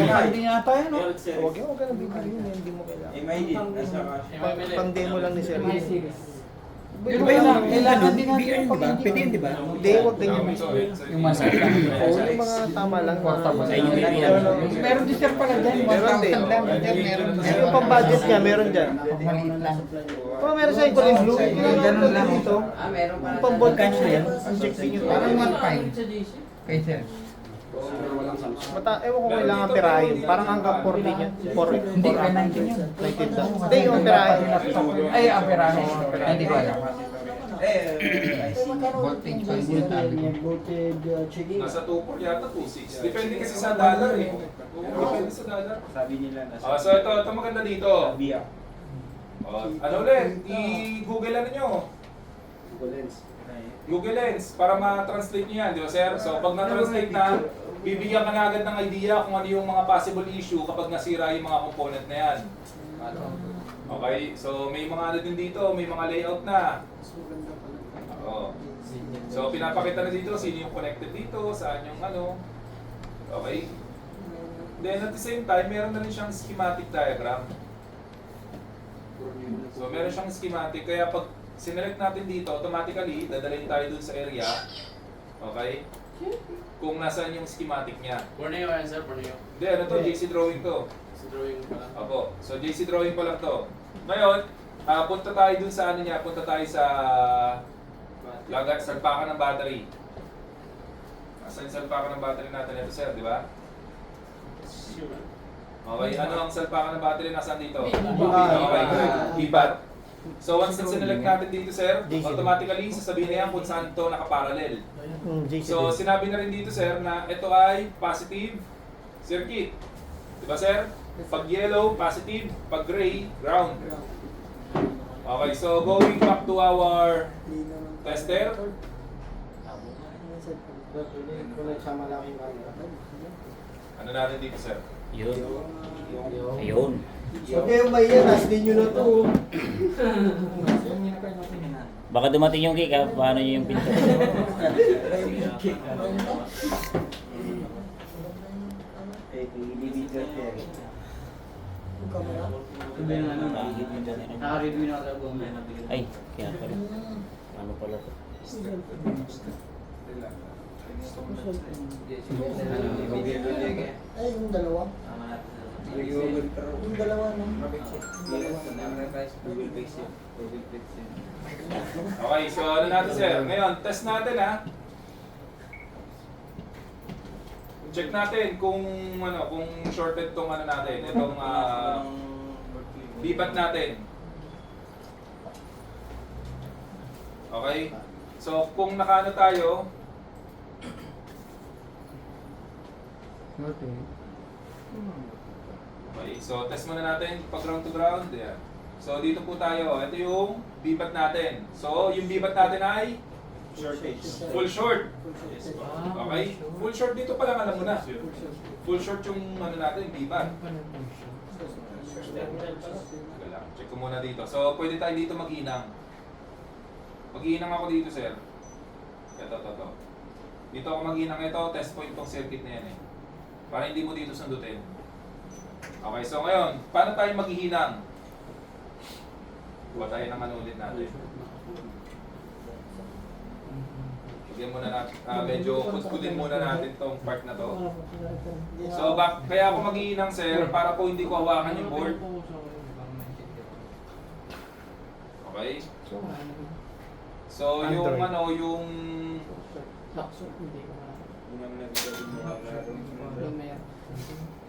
Mahal din yata yan, no? Huwag ka nang bibili yun, hindi mo kailangan. May din. Nasa cash. Pang demo lang ni Sir. My series. Pero kailangan din natin BBR, di ba? Pwede yun, di ba? Hindi, huwag ganyan. yung masaya lang. Oo, yung mga tama lang. Portable. Sa inyo BBR. Meron din sir pala dyan, 1,000 lang. Sir, meron. Yung pang budget niya, meron dyan. Pag maliit lang. Oh, meron sa kulay blue. Ganun lang. Dito. Meron pala. Yung pang voltage Magkano niya. yan? Ang check din yun. Parang Parang 1,500 kay sir. ewan ko kailangan pirahin. Parang hanggang 40 niya. 4. Hindi, kay 19 yun. Hindi, yung pirahin. Ay, ang perahe. Hindi ko alam. Voltage pa rin yung sabi ko. voltage checking. Nasa 2.4 yata, 2.6. Depende kasi sa dollar eh. Depende sa dollar. Sabi nila nasa... So ito maganda dito. BBR. Ano ulit? I-google ano nyo? Google Lens para ma-translate nyo yan, di ba sir? So pag na-translate na, bibigyan ka na agad ng idea kung ano yung mga possible issue kapag nasira yung mga component na yan. Okay, so may mga ano din dito, may mga layout na. Oo. So pinapakita na dito sino yung connected dito, saan yung ano. Okay. Then at the same time, meron na rin siyang schematic diagram. So meron siyang schematic, kaya pag sinelect natin dito, automatically dadalhin tayo dun sa area. Okay? Kung nasaan yung schematic niya. Borneo yan sir, Borneo. Hindi, ano to? JC drawing to. Sa drawing pa lang. Opo. So JC drawing pa lang to. Ngayon, punta tayo dun sa ano niya, punta tayo sa salpakan ng battery. Nasaan yung salpakan ng battery natin? Ito sir, di ba? Okay, ano ang salpakan ng battery? Nasaan dito? Okay, good. Ibat. So once na sinelect natin dito sir, automatically sasabihin na yan kung saan ito nakaparallel. So sinabi na rin dito sir na ito ay positive circuit. Diba sir? Pag yellow, positive. Pag gray, ground. Okay, so going back to our tester. Ano natin dito sir? Yun. Ayun. Okay, yung may yan, as din nyo na to. Baka dumating yung cake ha, paano nyo yung pinto? Yung camera. Naka-review na ako ng Ay, kaya pala. Ano pala to? Ay, yung dalawa. Yung dalawa, no? Okay, so ano natin sir? Ngayon, test natin ha. Check natin kung ano, kung shorted tong ano natin, itong bibat natin. Okay? So kung nakaano tayo, okay, so test muna natin pag ground to ground. Yan. So dito po tayo, ito yung bibat natin. So yung bibat natin ay full short. Okay? Full short dito pa lang alam mo na. Full short yung ano natin, yung bibat. Check ko muna dito. So pwede tayo dito mag-inang. Mag-iinang ako dito, sir. Ito. Dito ako mag-iinang ito, test point tong circuit na yan eh. Para hindi mo dito sundutin. Okay, so ngayon, paano tayo maghihinang? Kuha tayo ng ano ulit natin. Bigyan muna natin, medyo kutkudin muna natin tong part na to. So, kaya ako maghihinang, sir, para po hindi ko hawakan yung board. Okay? So, yung Android. ano, yung...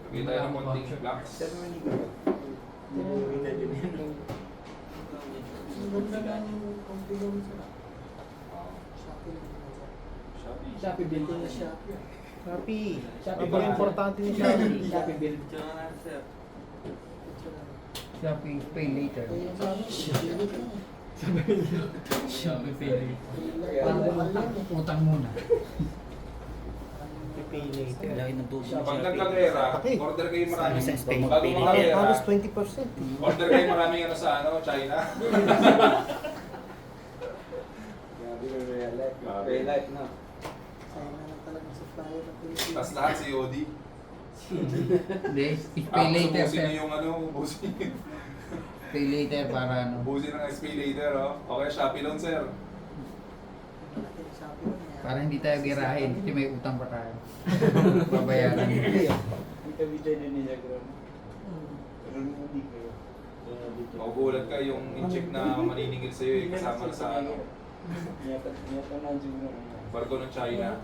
Lagay tayo ng konting blocks. Ang ganda ng configuration sila. Shopee build Ito na Shopee. Shopee. Shopee Ito yung importante ni Shopee. Shopee build. Shopping, pay later. Kaya yung sa amin, Shopee ito. Shopping, pay later. Parang mahal yan eh. Utang muna. Pay later. Laki ng tubo. Pag nagkagera, order kayo maraming... Sa Spain, Bago pili mga gera, Halos 20%. order kayo maraming ano sa ano, China. Sayang na lang talaga sa flyer ng Pilipinas. Tapos lahat COD. Hindi, pay later, Ubusin sir. niyo yung ano, ubusin. pay later para ano. Ubusin ng SP later, oh. Okay, Shopee loan, sir. Para hindi tayo girahin kasi may utang pa tayo. Babayaran. Bida-bida din niya gano'n. Pero hindi kayo. Magugulat ka yung in-check na maniningil sa'yo, eh, kasama na sa ano, Nyata na siguro. barko ng China.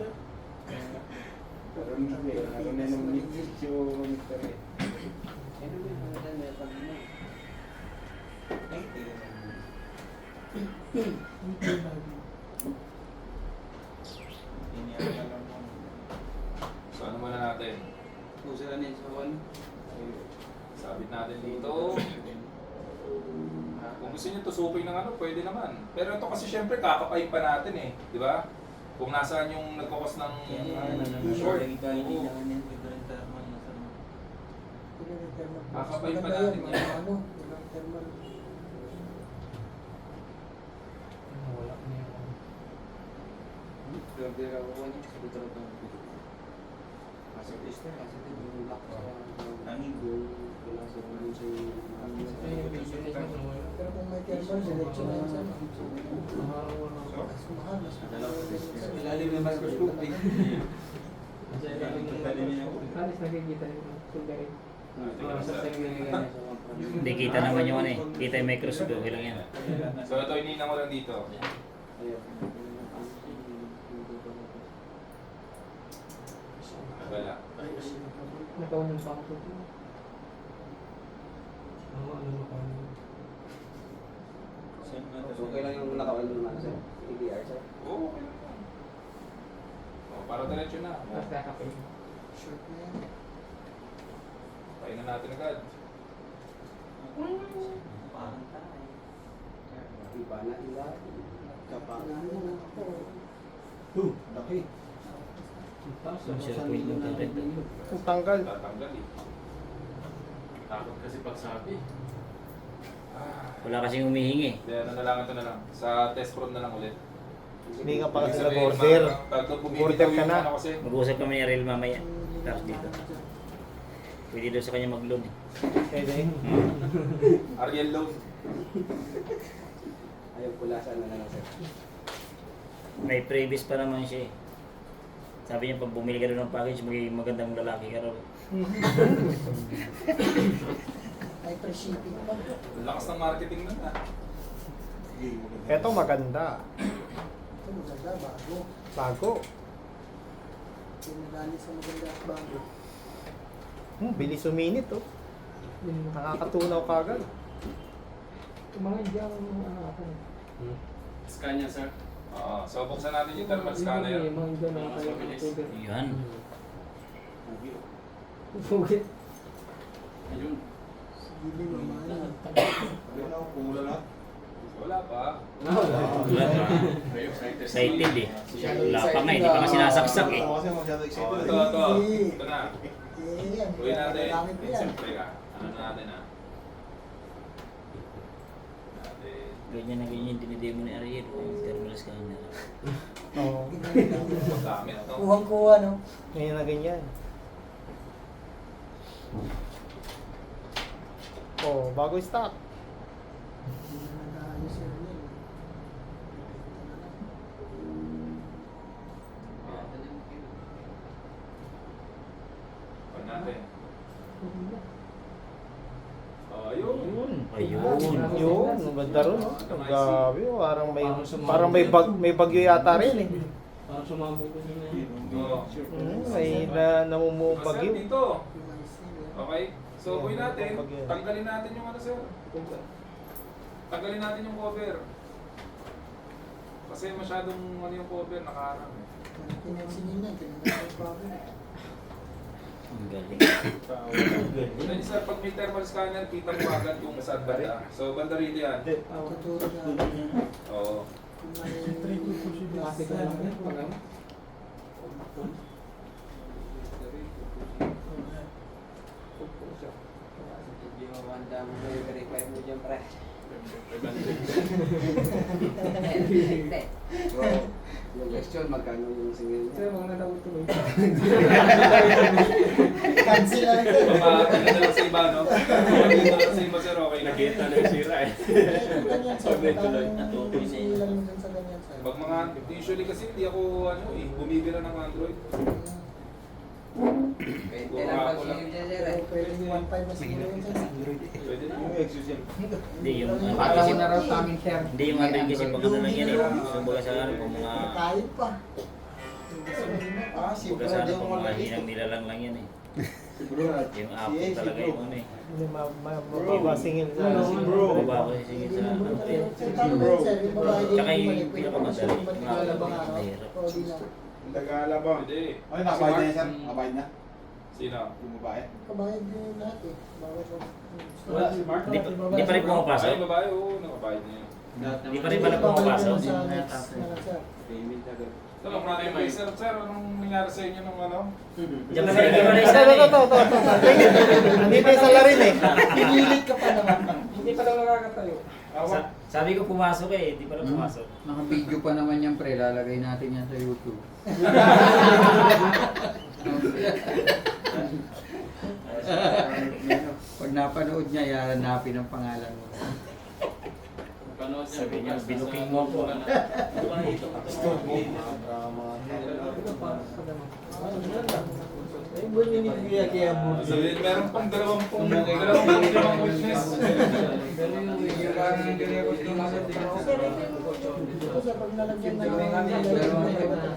Pero hindi kayo. Ano na naman yung monitor eh. So ano muna natin? Sabit natin dito. Kung gusto nyo tusukin ng ano, pwede naman. Pero ito kasi syempre kakapain pa natin eh. Di ba? Kung nasaan yung nagkakos ng short. Oo. Kakapain pa natin yan. Ano, ilang thermal. Wala na yun. Pero kung may thermal, diretso na yan sir. Mas mahal, mas mahal. Ilalim ng microscope eh. Alis nakikita yung sulgarin. Sa segment na ganyan. Hindi kita naman yung ano eh. Kita yung microscope. Okay lang yan. So ito ininang ko lang dito. Wala. Nakawalan pa ako dito. Ano pa? Okay lang yung nakawal naman sir. EBR sir. Oo, okay lang yan. Oh, para diretso na. Tapos kakapin. Short na yan. Painan natin agad. Iba na ila. Ano na ako. Laki. Zero point lang tayo. Ang tanggal. Tatanggal eh. Takot kasi pagsabi. Wala kasing humihingi. Hindi, ano na lang, ito na lang. Sa test prone na lang ulit. Hindi ka pa Ibig sa sabihin, border. pag Border ka na. Ano kasi, Mag-uusap kami ni Ariel mamaya. Tapos dito. Pwede daw sa kanya mag-loan eh. Pwede. Ariel loan. Ayaw pulasan na lang sir. May previous pa naman siya eh. Sabi niya pag bumili ka doon ng package, magiging magandang lalaki ka raw. Ay, free shipping pa. Ang lakas ng marketing na na. Ito maganda. Ito maganda, bago. Bago. Pinadali sa maganda at bago. Bilis suminit oh. Nakakatunaw kagad. Mga diyang ano ako. Scan niya, sir. Oo. So buksan natin yung thermal scanner. Mga dyan na kayo ng tubig. Yan. Pugit. Ayun. Hindi mamaya. Wala pa. Wala pa. Very excited. Excited eh. Wala pa nga, hindi pa nga sinasaksak eh. Oh, ito. Ito na. Eh, yan. Gawin natin. Langit ko yan. Siyempre ka. Ano na natin ah. Natin. Ganyan na ganyan, dinidemo ni Ariel. Yung thermal scanner. Oo. Paggamit no. Kuhang-kuha, no? Ngayon na ganyan. Oh, bago stock. Hindi na nag-ayos yun yun. Pag natin. Ayun. Ayun. Yun, ang ganda ron. Oh. Grabe, oh. Parang may bagyo yata rin eh. Parang sumabog ko na yun. Oo. May namumuong Sir, bagyo. dito. Yung IC, no? Okay? So, Yeah, gawin natin. bagyo. Tanggalin natin yung ano, sir. Tanggalin natin yung cover. Kasi masyadong ano yung cover, nakaharang eh. Pinansinin na, tinanong yung bago. Ang galing. Una niyo sir, pag may thermal scanner, kita mo agad yung saan banda. So, banda rito yan. Tuturo na. Oo. Kung may Kasi ko lang yan. Pag ano. Hindi mo manda mo yung verify mo dyan, pre. Yung question, magkano yung singil Sir, mga natawag-tuloy. cancel na lang. Pamahati na lang sa iba, no? Pamahati na lang sa iba, sir, okay na. Nakita na yung zero. Ganyan sir, Tuloy-tuloy na parang tukoy na yun. lang dyan sa ganyan sir. Pag mga, usually kasi hindi ako bumibira ng Android. Pwede lang pag-save niya, sir. Pero pwedeng 1.5 na siguro yun sir. Pwede na. Yung exosim. Hindi yung ano Pata kasi, mo na raw sa amin, sir. hindi yung Android kasi pag ano lang yan eh. Kumbaga sa ano, kung mga, Kahit pa. Hindi sa ganyan pa. kumbaga sa ano, kung mga hinang nilalang lang yan eh. Bro, Yung Apple talaga yung ano eh. Hindi mababasingin sa Baba ko sisingin sa Android. Tsaka yung pinakamadali, yung Apple, mahirap. Tagalaba. Pwede. Ay, nakabayad na yan, sir. Nakabayad na. Sino? Yung babae. Kabayad din yung lahat eh. Bawat Wala si Mark. Hindi pa rin pumapasok. Ay, babae, oo, nakabayad niya. Hindi pa rin pala pumapasok. Sa next na lang sir. Payment agad. Ito lang, mga kayo, sir, anong nangyari sa inyo nung ano? Diyan ka nag-iwalay sa Ito, ano ito, ito, ito. Andito yung salarin eh. Pinilit ka pa naman. Hindi pa lang nakakatayo. eh. Sabi ko pumasok eh, hindi pa rin pumasok. Naka-video pa naman yan, pre. Lalagay natin yan sa YouTube. Pag napanood niya, yahanapin ang pangalan mo. Panood niya. Sabi niya, bukas, binuking nasa mo ako. Google na. Ay, buwan yun yung kaya mo. Sabihin, meron pang dalawang limang witness. Kasi pag nalagyan na Pero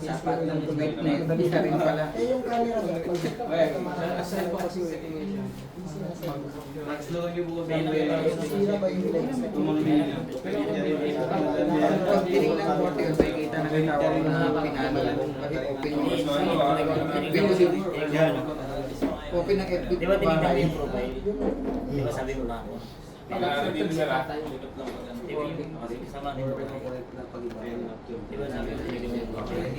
sapat ng wait na yun. Isa rin pala. eh yung camera niya. Asal pa kasi waiting siya. Sira ba yung lens? Pag tinignan mo, makikita na may tawag na pinano. Kasi open yung open ng FB. Di ba tinignan mo yung profile? Di ba sabi mo na ako? Nangyari din sila. Di ba yung sama din mo? Di ba sabi mo tinignan mo yung profile?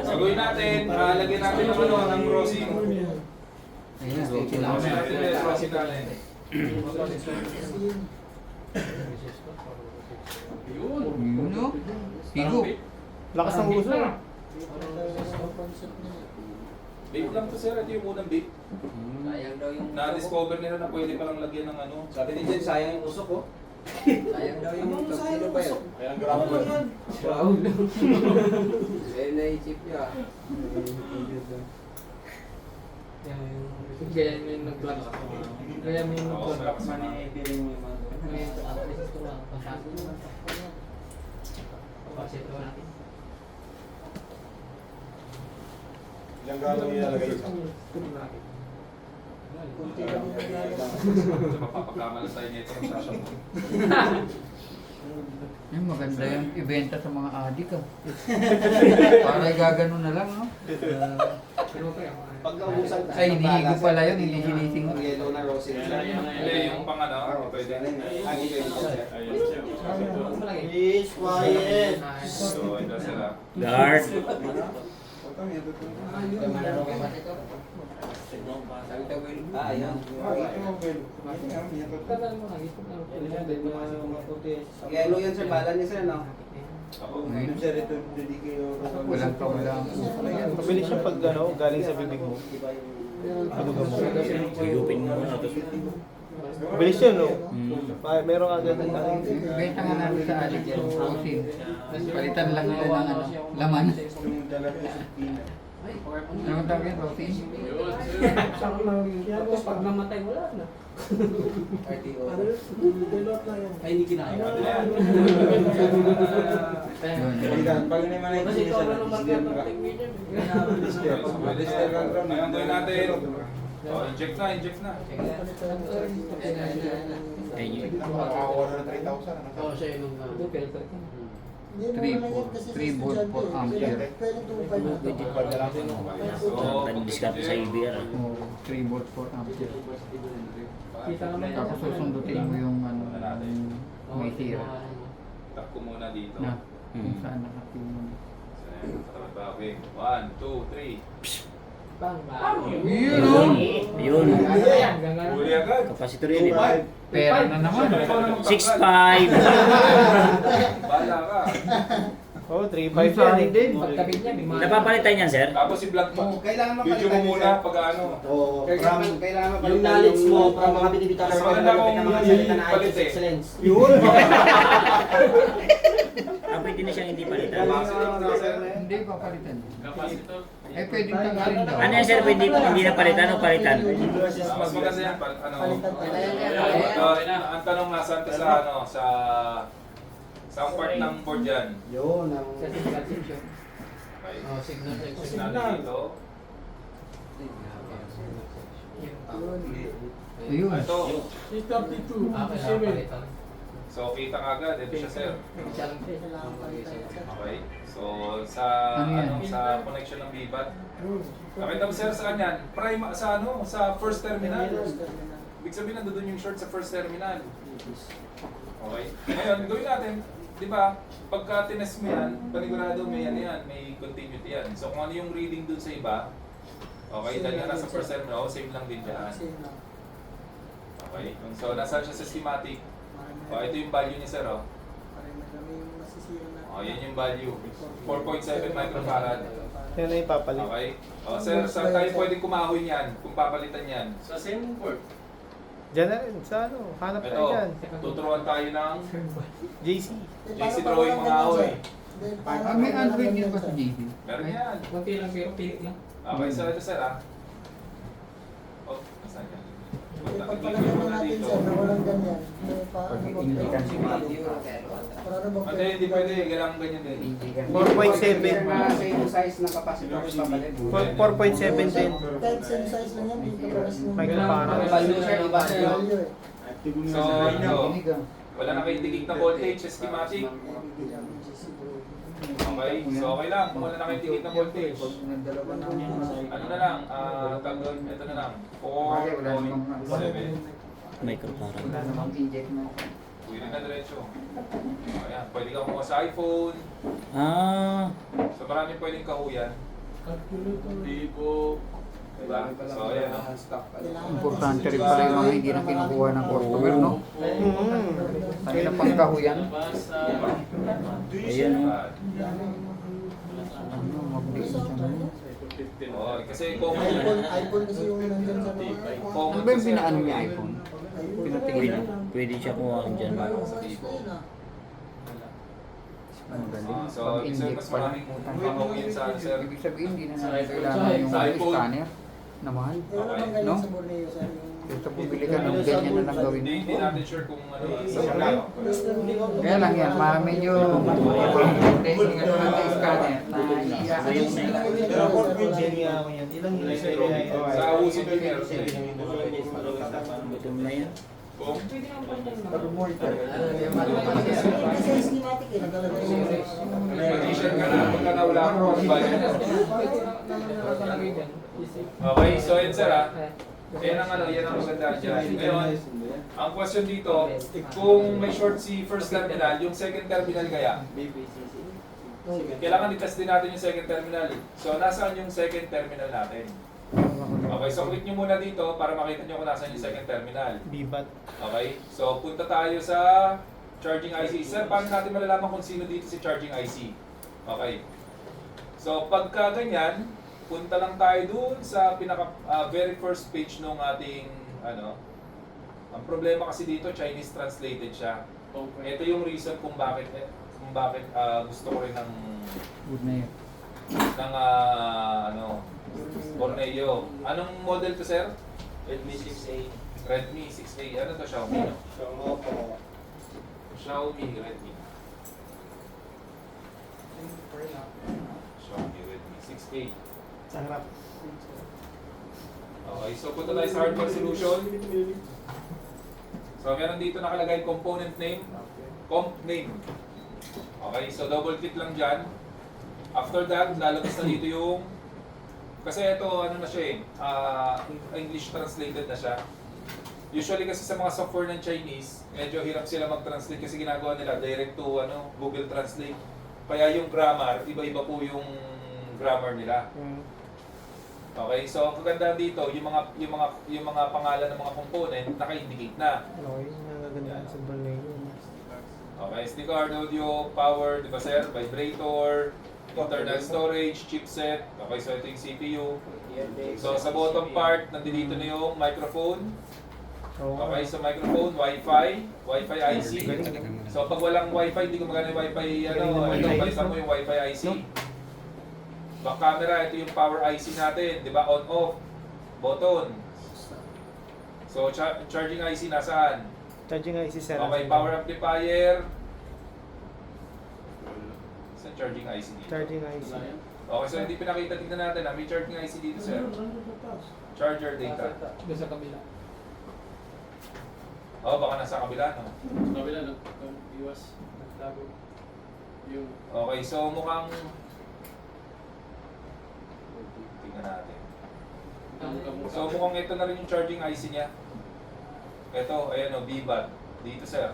Saguin natin, lagyan natin ng ano, ng crossing. Ayun, Crossing natin, crossing natin. Yun. Yun, no? Higo. Lakas ng gusto. Vape lang to sir, ito yung unang vape. Sayang daw yung Na-discover nila na pwede palang lagyan ng ano. Sabi ni Jen, sayang yung usok ko. Sayang daw yung sino ba yun? Kaya ang grabo ko. Wow. Eh, naisip niya. Gaya mo yung nag-vlog. Gaya mo yung Oo, nag-vlog. malakas man. Ilang gano'n ilalagay ito? Mapapakamal tayo nito ng sasya mo. Yung maganda yung ibenta sa mga adik ah. Para gagano na lang, no? Pag naubusan ka, Ay, hinihigo pala yun, hindi sinising. Ang yellow na rosy. Hindi, yung pang ano, pwede. Please, quiet. So, ito sila. Guard! Yellow yan sir, bala niya sir, no? Ako, Ngayon, Sir, ito hindi kayo... walang kawalang. Mabilis siya pag galing sa bibig mo. Kalugan mo. Higupin mo muna. Tapos, Mabilis yun, no? mm, Meron agad ng Benta nga natin sa adik yung pusin. Palitan lang nila ng ano, laman. Yung dala ko sa pina. Ano ang tawag yun, pusin? Tapos pag namatay, wala na. Ay, hindi kinaya. ano yan? Pag naman ay Kasi ikaw na naman Lister ka. Ngayon gawin natin. Oh, inject na, inject na. ayun yun. Makakakuha na ng 3,000. Oo, siya yung filter ka. 3 volt per ampere. Pwede 2.5 na. Ang discount sa EBR. Oh, 3 volt per ampere. Kita naman. Tapos susundutin mo yung ano, may tira. Tap ko muna dito. Na, kung saan nakatingin. Okay. 1, 2, 3. Bang, Yun, no? Yun. Huli agad. Kapasitor yun, di ba? Pera na naman. 6'5". Bala ka. Oh, 3.5 yan eh. Pagkabit niya, may mga... Napapalitan yan, sir? Tapos i-vlog mo. Oo, kailangan Video mo muna pag ano. Oo, kailangan mapalitan Yung knowledge mo, yung- from mga binibitaw Mas sa maganda mga kung pinamasalita na palit IQ eh. excellence. Yun. Pwede na siyang hindi palitan. Hindi pa palitan. Capacitor. Eh, pwedeng tanggalin daw. Ano yan, sir? Hindi na palitan o palitan? Mas maganda yan. Ano, Palitan talaga. ang tanong nga saan ka sa ano, sa ang part ng board yan. Yun, ang... Sa signal section. Okay. Oh, signal section. Signal dito. Ayun. Ito. Ah, kailangan palitan. So, kita nga agad. Ito siya, sir. Siya lang siya. Kailangan palitan. Okay. So, sa Ano yan? sa connection ng bibat. Nakita mo, sir, sa kanyan. Prime sa sa first terminal. Ibig sabihin, nandun yung short sa first terminal. Okay. Ngayon, gawin natin. Di ba? Pagka tinest mo yan, panigurado may yan, may continuity yan. So, kung ano yung reading dun sa iba, okay, dahil nga nasa first terminal, same lang din dyan. Okay. So, nasaan siya sa schematic? O, ito yung value niya, sir, oh. O, yan yung value. 4.7 microfarad. Yan na ipapalit. Okay. O, sir, saan tayo pwedeng kumahoy niyan kung papalitan yan? Sa same port. Diyan na rin, sa ano, hanap tayo Ito, dyan. tuturuan tayo ng JC. JC drawing mga ahoy. Ah, may Android din ba sa JD? Meron yan. Kunti lang pero pilit lang. Okay, so ito, sir, ah. Oh, nasaan yan? Punta, Pagpalagay i-click mo mo na natin dito. sir, na walang ganyan. Pag-indikan si Matthew. Hindi, hindi pwede. Kailangan ganyan din. 4.7. Sa yung size ng capacitor papalit. 4.7 din. Kahit same size lang yan, dito paras nung Microfarad. value sir, iba sir. Value eh. So, ito. Wala na kayo indicate na voltage, schematic. Okay, so okay lang. Kung wala na kayo indicate na voltage. Ano na lang, tagod, ito na lang. 4.7. Microfarad. Wala namang inject mo. Uwi na diretso. Ayan, pwede ka kumuha sa iPhone. Ah, So maraming pwedeng kahuyan. Vivo. Diba? So ayan, no? Importante rin pala yung mga hindi na kinukuha ng customer, no? Ano na pang kahuyan? ayun o. Ano, mag-diin siya mo. Oh, kasi common yan. iPhone kasi yung nandyan sa mga... Common Ano ba yung kasi pinaano yan. niya iPhone? Pwede, pwede siya kuha dyan. Ang galing. So, Pag-inject mas pala. maraming kahuyan sa ano, sir. Ibig sabihin, hindi na natin kailangan yung Sa iPhone. scanner na mahal. Wala namang ganyan No? sa Borneo sir. Kaya bumili ka ng ganyan na lang gawin mo. Hindi natin sure kung ano sa mga. Kaya lang yan, medyo blessing at walang sa scanner na Ilang years na yan? Sa usog din meron. Gutom na yan. Kung Pwede naman pa dyan. Kasi schematic eh, nagalagay yung... mag-t-shirt ka na, pagka nawala ko kung value. Nakalagay dyan. Okay, so yun, sir, ah. Yan ang maganda dyan. Ngayon, ang question dito, kung may short si first terminal, yung second terminal kaya? Kailangan i-test din natin yung second terminal. So, nasaan yung second terminal natin? Okay, so click nyo muna dito para makita nyo kung nasaan yung second terminal. Bibat. Okay, so punta tayo sa charging IC. Sir, paano natin malalaman kung sino dito si charging IC? Okay. So, pagka ganyan, punta lang tayo dun sa pinaka very first page nung ating ano. Ang problema kasi dito, Chinese translated siya. Ito yung reason kung bakit gusto ko rin ng good na yun. ano, Borneo. Anong model to, sir? Redmi 6A. Redmi 6A. Ano to, Xiaomi? No? Xiaomi Redmi. Xiaomi Redmi 6A. Sa harap. Okay, so punta tayo sa hardware solution. So meron dito nakalagay component name, comp name. Okay, so double click lang dyan. After that, lalabas na dito yung kasi ito ano na siya English translated na siya. Usually kasi sa mga software ng Chinese, medyo hirap sila mag-translate kasi ginagawa nila direct to Google Translate. Kaya yung grammar, iba-iba po yung grammar nila. Okay, so ang kaganda dito, yung mga pangalan ng mga component naka-indicate na. Okay, nagagandaan sa Borneo. Okay, SD card, audio, power, di ba sir? Vibrator, internal storage, chipset. Okay, so ito yung CPU. So sa bottom part, nandito na yung microphone. Okay, so microphone, Wi-Fi IC. So pag walang Wi-Fi, hindi gumagana yung Wi-Fi, ito, palitan mo yung Wi-Fi IC. Back camera, ito yung power IC natin, di ba? On-off, button. So charging IC nasaan? Charging IC sir. Okay, power amplifier. Sa charging IC dito. Charging IC. Okay, so hindi pinakita, tingnan natin may charging IC dito sir. Charger data. Doon sa kabila. Oh, baka nasa kabila, no? Sa kabila, iwas. Nagtago. Yung... Okay, so mukhang... Tingnan natin. So mukhang ito na rin yung charging IC niya. Ito, ayan o, B-band. Dito, sir.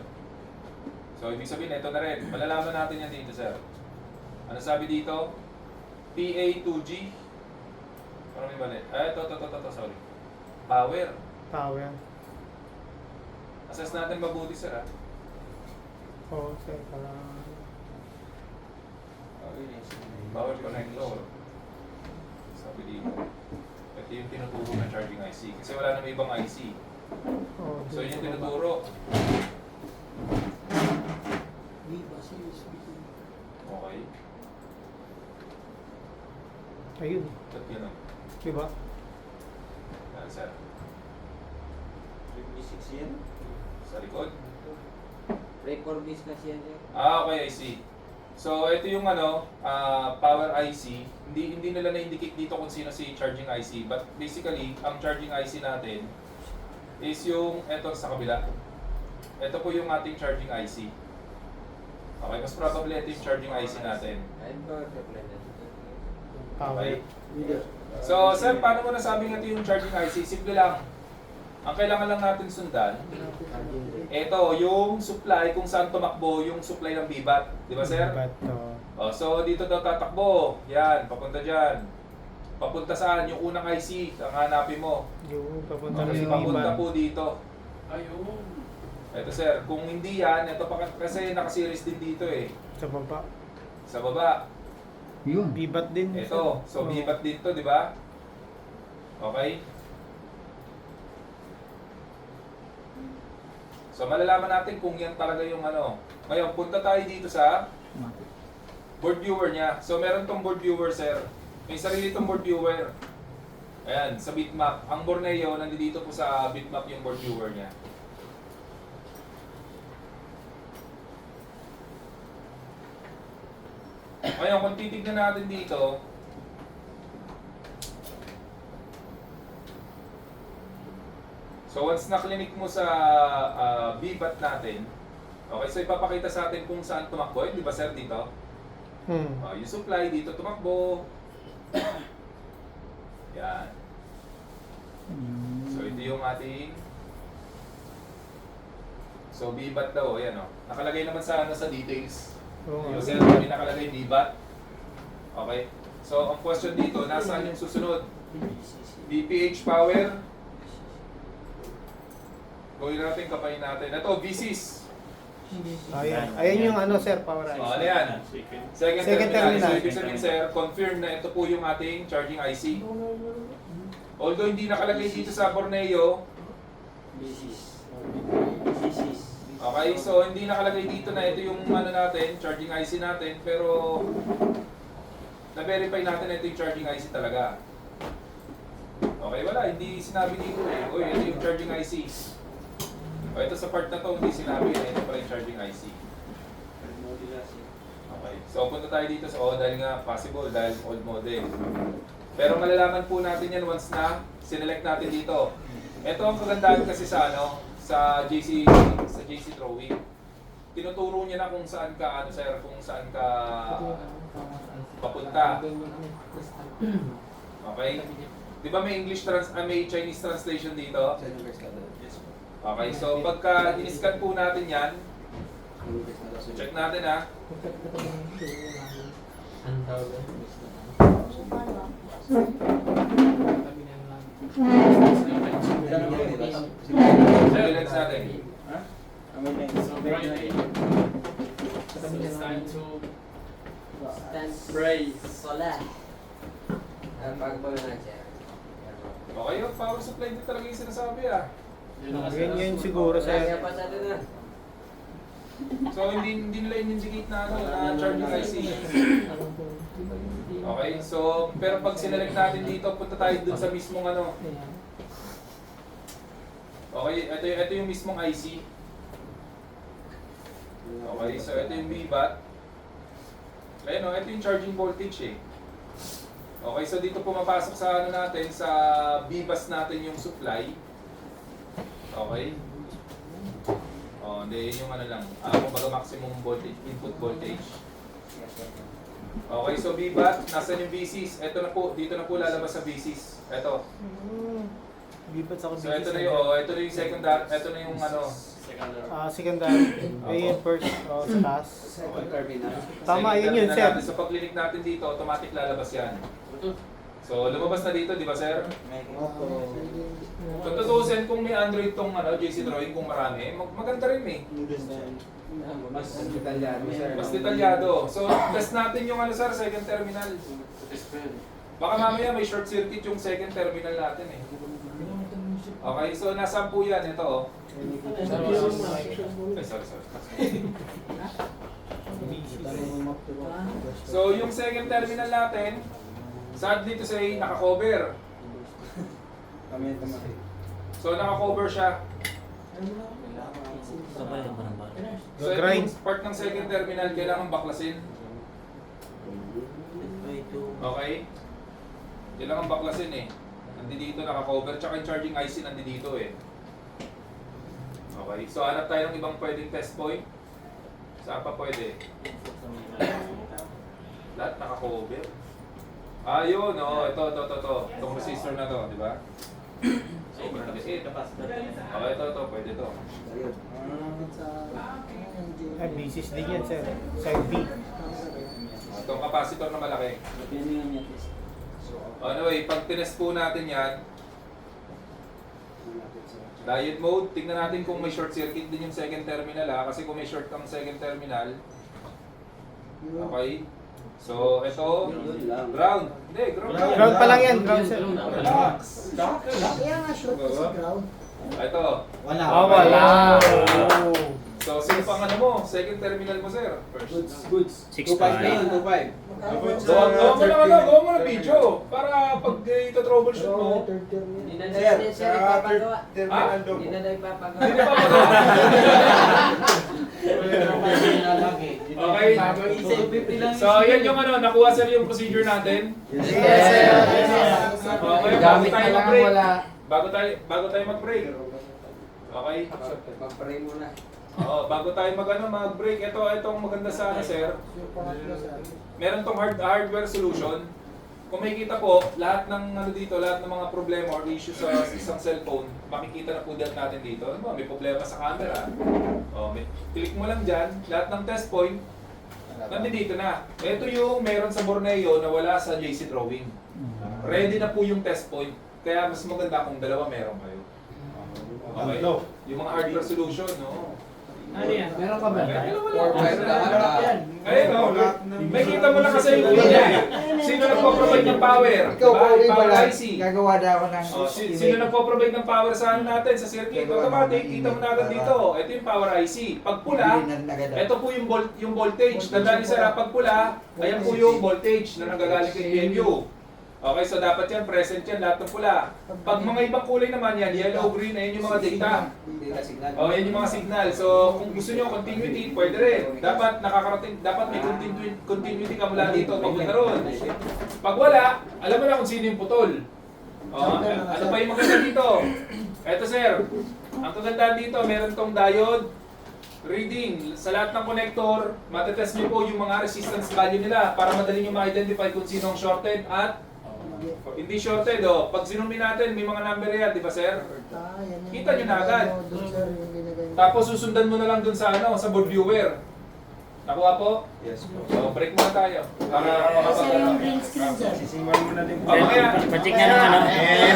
So, ibig sabihin, ito na rin. Malalaman natin yan dito, sir. Ano sabi dito? PA2G. Ano may mali? Ito, sorry. Power. Power. Assess natin mabuti, sir, ha? Oo, sir. Power connector. Sabi dito. Ito yung tinuturo ng charging IC. Kasi wala namang ibang IC. Oo. So, yun yung tinuturo. Okay. Ayun. Ba't yun ang? Diba? Yan, sir. 56 yan. Sa likod. Record bis kasi yan. Okay, I see. So, ito yung power IC. Hindi nila na-indicate dito kung sino si charging IC. But basically, ang charging IC natin is yung eto sa kabila. Ito po yung ating charging IC. Okay, mas probably ito yung charging IC natin. Power. Okay. So, sir, paano mo nasabing ito yung charging IC? Simple lang. Ang kailangan lang natin sundan, ito, yung supply, kung saan tumakbo yung supply ng bibat. Di ba, sir? Oh, so, dito daw tatakbo. Yan, papunta dyan. Papunta saan? Yung unang IC, ang hanapin mo. Yung papunta Okay, rin papunta po dito. Ayun. Ito, sir. Kung hindi yan, ito pa kasi nakaseries din dito eh. sa baba. Sa baba. Yun. Bibat din. Ito. So, Oo. bibat dito, di ba? Okay? So, malalaman natin kung yan talaga yung Ngayon, punta tayo dito sa board viewer niya. So, meron tong board viewer, sir. May sarili tong board viewer. Ayan, sa bitmap. Ang Borneo, nandito po sa bitmap yung board viewer niya. Ngayon, kung titignan natin dito, so once na-clinic mo sa BBAT natin, okay, so ipapakita sa atin kung saan tumakbo. Di ba, sir, dito? Yung supply dito tumakbo. Yan. So ito yung ating so BBAT daw, ayan o. Nakalagay naman sa details. Oo. Yung sir, may nakalagay BBAT. Okay. So ang question dito, nasaan yung susunod? BPH power. Gawin natin, kapain natin. Ito, VCs. Ayan. Ayan yung sir, power IC. Ano yan? Second Second terminal. So, terminal. ibig sabihin, sir, confirm na ito po yung ating charging IC. Although hindi nakalagay dito sa Borneo, okay, so hindi nakalagay dito na ito yung natin, charging IC natin, pero na-verify natin na ito yung charging IC talaga. Okay, wala, hindi sinabi dito eh. Uy, ito yung charging IC. O, ito sa part na to, hindi sinabi na ito pala yung charging IC. Okay, so punta tayo dito sa, dahil nga possible, dahil old model. Pero malalaman po natin yan once na sinelect natin dito. Ito ang kagandahan kasi sa sa JC Drawing. Tinuturo niya na kung saan ka sir, kung saan ka papunta. Okay? 'Di ba may may Chinese translation dito? Okay, so pagka in-scan po natin 'yan, check natin ha. Surveillance natin. Ha? Amin na. Friday. Sa kabila It's time ng... to Stand pray. Sola. Okay yun, power supply din talaga yung sinasabi ah. Yun ang Ganyan siguro sir. So hindi nila in-indicate na ano, na charging IC. Okay, so pero pag sinelect natin dito, punta tayo dun sa mismong ano. Okay, ito yung mismong IC. Okay, so ito yung VBAT. Ayun o, ito yung charging voltage eh. Okay, so dito pumapasok sa ano natin, sa VBUS natin yung supply. Okay. Oh, hindi, yun yung ano lang. Kumbaga maximum voltage, input voltage. Okay, so VBAT, nasan yung VCs? Ito na po, dito na po lalabas sa VCs. Ito. Bibat sa So ito na yung, ito na yung secondary, ito na yung ano, secondary. secondary. Ayun, first, sa taas. Tama, second yun yun, terminal sir. natin. So pag click natin dito, automatic lalabas yan. So lumabas na dito, di ba sir? Opo. Kung tutusin, kung may Android tong ano, JC Drawing, kung marami, maganda rin eh. Mas detalyado, sir. Mas detalyado. So test natin yung ano sir, second terminal. Baka mamaya may short circuit yung second terminal natin eh. Okay, so nasaan po yan? Ito oh. Ay, sorry. So yung second terminal natin, sadly to say, naka-cover. So naka-cover siya. So ito yung part ng second terminal, kailangan baklasin. Okay? Kailangan baklasin eh. Nandito naka-cover, tsaka yung charging IC nandito eh. Okay, so hanap tayo ng ibang pwedeng test point. Saan pa pwede? Lahat naka-cover. Yun, oh, ito. Itong resistor na to, di ba? Sobrang liit. Okay, ito, pwede to. Ay, basis din yan, sir. Side B. Itong capacitor na malaki. Anyway, pag tinest po natin yan, diode mode, tignan natin kung may short circuit din yung second terminal ha, kasi kung may short ang second terminal, okay. So, ito, ground. Hindi, ground. Ground pa lang yan, ground, sir. Relax. Kaya nga short kasi ground. Ito. Wala. So, sino pang ano mo? Second terminal mo, sir? First. 6.5. Gawa mo na video para pag ito troubleshoot mo. Hindi na daw siya ipapagawa. Terminal daw Hindi po. na daw ipapagawa. Hindi pa Okay. So, yan yung ano, nakuha sir yung procedure natin. Yes, sir. Okay, Gamit na lang wala. Bago tayo mag-break. Okay? Mag-pray muna. Oo, bago tayo mag-break, itong maganda sa ano, sir. Meron tong hardware solution. Kung makikita po, lahat ng ano dito, lahat ng mga problema or issues sa isang cellphone, makikita na po dyan natin dito. Ano ba, may problema sa camera. Click mo lang dyan, lahat ng test point, nandito na. Ito yung meron sa Borneo na wala sa JC Drawing. Ready na po yung test point. Kaya mas maganda kung dalawa meron kayo. Okay? Yung mga hardware solution, no? Ano yan? Meron ka ba? Ayun, no? May kita mo lang kasi yung niya eh. Sino nagpo-provide ng power? Ikaw, okay Power pala. IC. Gagawa na ako ng... Sino nagpo-provide ng power sa ano natin, sa circuit? Automatic, kita mo na agad dito. Ito yung power IC. Pag pula, ito po yung voltage. Tandaan niyo sir, pag pula, ayan po yung voltage na nanggagaling kay PMU. Okay, so dapat yan, present yan, lahat ng pula. Pag mga ibang kulay naman yan, yellow, green, ayan yung mga data. Yan yung mga signal. So, kung gusto nyo continuity, pwede rin. Dapat nakakarating, dapat may continuity ka mula dito, papunta ron. Pag wala, alam mo na kung sino yung putol. Ano pa yung maganda dito? Eto sir, ang kagandaan dito, meron tong diode, reading. Sa lahat ng connector, matetest nyo po yung mga resistance value nila para madali nyo ma-identify kung sino ang shorted at hindi shorted. Pag sinumin natin, may mga number yan, di ba sir? Kita nyo na agad. Tapos susundan mo na lang dun sa sa board viewer. Nakuha po? Yes po. So, break muna tayo. Para Sir, yung green screen, sir. Sisimulan mo na din po. Mamaya. Pa-check na naman, ano?